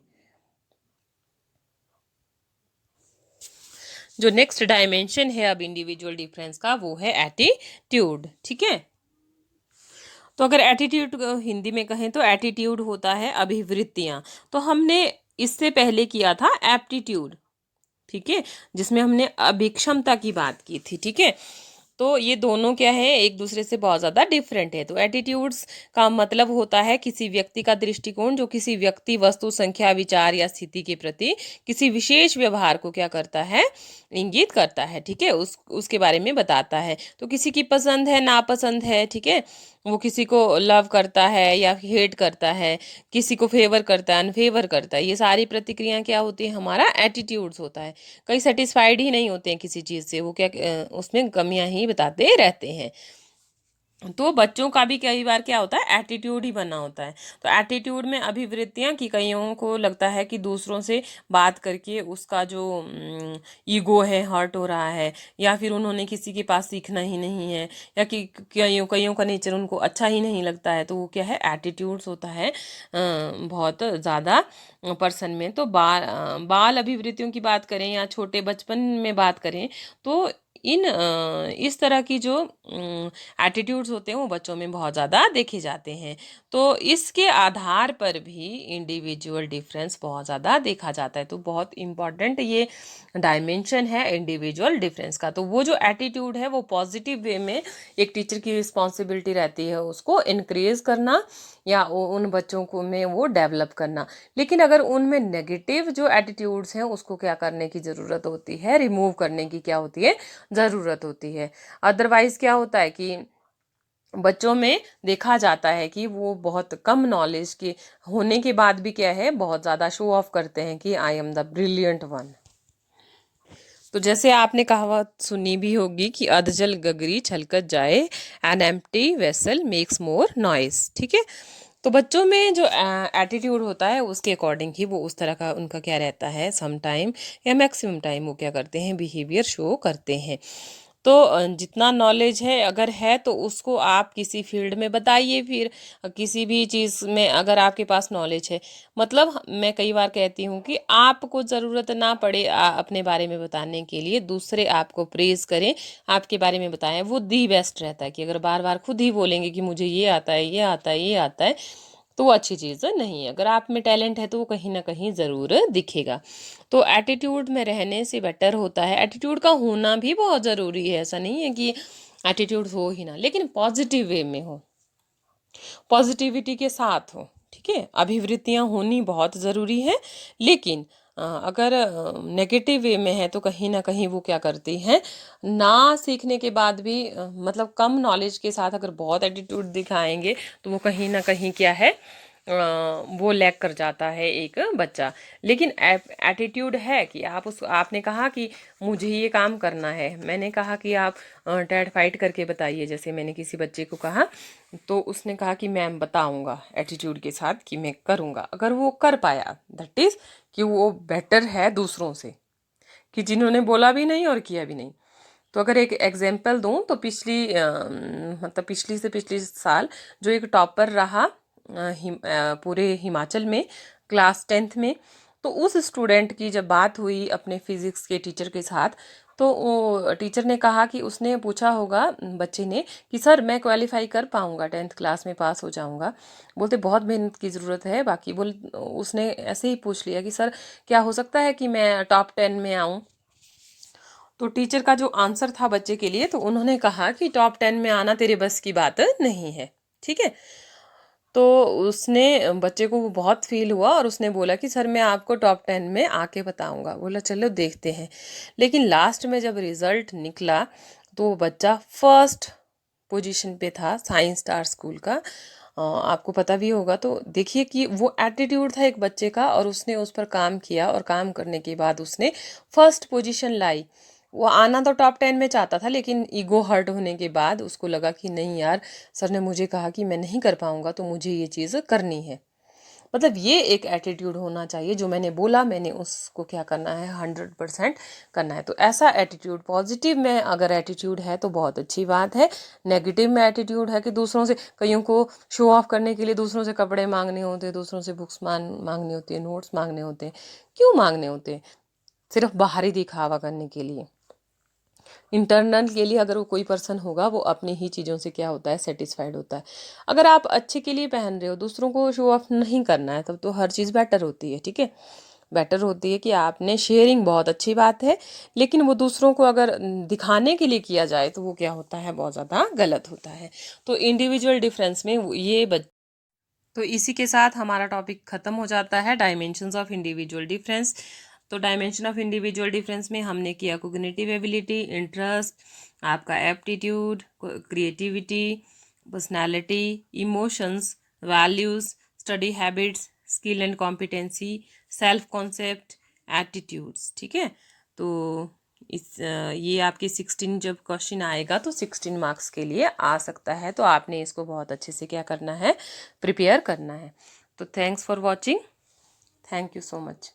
जो नेक्स्ट डायमेंशन है अब इंडिविजुअल डिफरेंस का, वो है एटीट्यूड। ठीक है, तो अगर एटीट्यूड हिंदी में कहें तो एटीट्यूड होता है अभिवृत्तियां। तो हमने इससे पहले किया था एप्टीट्यूड, ठीक है, जिसमें हमने अभिक्षमता की बात की थी। ठीक है, तो ये दोनों क्या है, एक दूसरे से बहुत ज़्यादा डिफरेंट है। तो एटीट्यूड्स का मतलब होता है किसी व्यक्ति का दृष्टिकोण, जो किसी व्यक्ति, वस्तु, संख्या, विचार या स्थिति के प्रति किसी विशेष व्यवहार को क्या करता है, इंगित करता है। ठीक है, उसके बारे में बताता है। तो किसी की पसंद है, नापसंद है, ठीक है, वो किसी को लव करता है या हेट करता है, किसी को फेवर करता है, अनफेवर करता है, ये सारी प्रतिक्रियाएं क्या होती है, हमारा एटीट्यूड्स होता है। कई सेटिस्फाइड ही नहीं होते हैं किसी चीज़ से, वो क्या उसमें कमियां ही बताते रहते हैं। तो बच्चों का भी कई बार क्या होता है, एटीट्यूड ही बना होता है। तो एटीट्यूड में अभिवृत्तियां, कि कईयों को लगता है कि दूसरों से बात करके उसका जो ईगो है हर्ट हो रहा है, या फिर उन्होंने किसी के पास सीखना ही नहीं है, या कि कईयों कईयों का नेचर उनको अच्छा ही नहीं लगता है। तो वो क्या है, एटीट्यूड्स होता है बहुत ज़्यादा पर्सन में। तो बाल अभिवृत्तियों की बात करें या छोटे बचपन में बात करें, तो इस तरह की जो एटीट्यूड्स होते हैं वो बच्चों में बहुत ज़्यादा देखे जाते हैं। तो इसके आधार पर भी इंडिविजुअल डिफरेंस बहुत ज़्यादा देखा जाता है। तो बहुत इम्पॉर्टेंट ये डायमेंशन है इंडिविजुअल डिफरेंस का। तो वो जो एटीट्यूड है वो पॉजिटिव वे में एक टीचर की रिस्पॉन्सिबिलिटी रहती है उसको इनक्रीज करना, या उन बच्चों को में वो डेवलप करना। लेकिन अगर उनमें नेगेटिव जो एटीट्यूड्स हैं उसको क्या करने की ज़रूरत होती है, रिमूव करने की क्या होती है, ज़रूरत होती है। अदरवाइज क्या होता है कि बच्चों में देखा जाता है कि वो बहुत कम नॉलेज के होने के बाद भी क्या है, बहुत ज़्यादा शो ऑफ करते हैं कि I am the brilliant one. तो जैसे आपने कहावत सुनी भी होगी कि अधजल गगरी छलकत जाए, an empty vessel makes more noise. ठीक है, तो बच्चों में जो एटीट्यूड होता है उसके अकॉर्डिंग ही वो उस तरह का उनका क्या रहता है, सम टाइम या मैक्सिमम टाइम वो क्या करते हैं, बिहेवियर शो करते हैं। तो जितना नॉलेज है अगर है तो उसको आप किसी फील्ड में बताइए। फिर किसी भी चीज़ में अगर आपके पास नॉलेज है, मतलब मैं कई बार कहती हूँ कि आपको ज़रूरत ना पड़े अपने बारे में बताने के लिए, दूसरे आपको प्रेज़ करें, आपके बारे में बताएं, वो दी बेस्ट रहता है। कि अगर बार बार खुद ही बोलेंगे कि मुझे ये आता है, ये आता है, ये आता है, तो वो अच्छी चीज़ नहीं है। अगर आप में टैलेंट है तो वो कहीं ना कहीं ज़रूर दिखेगा। तो एटीट्यूड में रहने से बेटर होता है, एटीट्यूड का होना भी बहुत ज़रूरी है। ऐसा नहीं है कि एटीट्यूड हो ही ना, लेकिन पॉजिटिव वे में हो, पॉजिटिविटी के साथ हो। ठीक है, अभिवृत्तियां होनी बहुत ज़रूरी है, लेकिन अगर नेगेटिव वे में है तो कहीं ना कहीं वो क्या करती हैं, ना सीखने के बाद भी मतलब कम नॉलेज के साथ अगर बहुत एटीट्यूड दिखाएंगे तो वो कहीं ना कहीं क्या है, वो लैग कर जाता है एक बच्चा। लेकिन एटीट्यूड है कि आप उस, आपने कहा कि मुझे ये काम करना है, मैंने कहा कि आप टैट फाइट करके बताइए, जैसे मैंने किसी बच्चे को कहा तो उसने कहा कि मैम बताऊंगा एटीट्यूड के साथ कि मैं करूंगा। अगर वो कर पाया, दैट इज कि वो बेटर है दूसरों से, कि जिन्होंने बोला भी नहीं और किया भी नहीं। तो अगर एक एग्जाम्पल दूं तो मतलब पिछली से पिछली साल जो एक टॉपर रहा पूरे हिमाचल में, क्लास 10th में, तो उस स्टूडेंट की जब बात हुई अपने फिजिक्स के टीचर के साथ, तो वो टीचर ने कहा कि उसने पूछा होगा बच्चे ने कि सर मैं क्वालिफाई कर पाऊंगा, 10th क्लास में पास हो जाऊंगा। बोलते बहुत मेहनत की ज़रूरत है, बाकी बोल उसने ऐसे ही पूछ लिया कि सर क्या हो सकता है कि मैं टॉप 10 में आऊँ। तो टीचर का जो आंसर था बच्चे के लिए, तो उन्होंने कहा कि टॉप 10 में आना तेरे बस की बात नहीं है। ठीक है, तो उसने बच्चे को वो बहुत फील हुआ और उसने बोला कि सर मैं आपको टॉप 10 में आके बताऊंगा। बोला चलो देखते हैं। लेकिन लास्ट में जब रिजल्ट निकला तो वो बच्चा फर्स्ट पोजीशन पे था साइंस स्टार स्कूल का। आपको पता भी होगा। तो देखिए कि वो एटीट्यूड था एक बच्चे का और उसने उस पर काम किया और काम करने के बाद उसने फर्स्ट पोजीशन लाई। वो आना तो टॉप 10 में चाहता था, लेकिन ईगो हर्ट होने के बाद उसको लगा कि नहीं यार, सर ने मुझे कहा कि मैं नहीं कर पाऊंगा तो मुझे ये चीज़ करनी है। मतलब ये एक एटीट्यूड होना चाहिए, जो मैंने बोला मैंने उसको क्या करना है, 100% करना है। तो ऐसा एटीट्यूड, पॉजिटिव में अगर एटीट्यूड है तो बहुत अच्छी बात है। नेगेटिव में एटीट्यूड है कि दूसरों से, कईयों को शो ऑफ करने के लिए दूसरों से कपड़े मांगने होते हैं, दूसरों से बुक्स मांगनी होती है, नोट्स मांगने होते हैं। क्यों मांगने होते हैं? सिर्फ बाहरी दिखावा करने के लिए। इंटरनल के लिए अगर वो कोई पर्सन होगा वो अपनी ही चीज़ों से क्या होता है, सेटिस्फाइड होता है। अगर आप अच्छे के लिए पहन रहे हो, दूसरों को शो ऑफ नहीं करना है, तब तो हर चीज़ बेटर होती है। ठीक है, बेटर होती है कि आपने शेयरिंग, बहुत अच्छी बात है, लेकिन वो दूसरों को अगर दिखाने के लिए किया जाए तो वो क्या होता है, बहुत ज़्यादा गलत होता है। तो इंडिविजुअल डिफरेंस में तो इसी के साथ हमारा टॉपिक खत्म हो जाता है, डायमेंशंस ऑफ इंडिविजुअल डिफरेंस। तो डायमेंशन ऑफ इंडिविजुअल डिफरेंस में हमने किया कोग्निटिव एबिलिटी, इंटरेस्ट, आपका aptitude, creativity, personality, emotions, values, study habits, skill and competency, self concept, attitudes. ठीक है, तो ये आपके 16 जब क्वेश्चन आएगा तो 16 मार्क्स के लिए आ सकता है। तो आपने इसको बहुत अच्छे से क्या करना है, प्रिपेयर करना है। तो thanks for watching, thank you so much.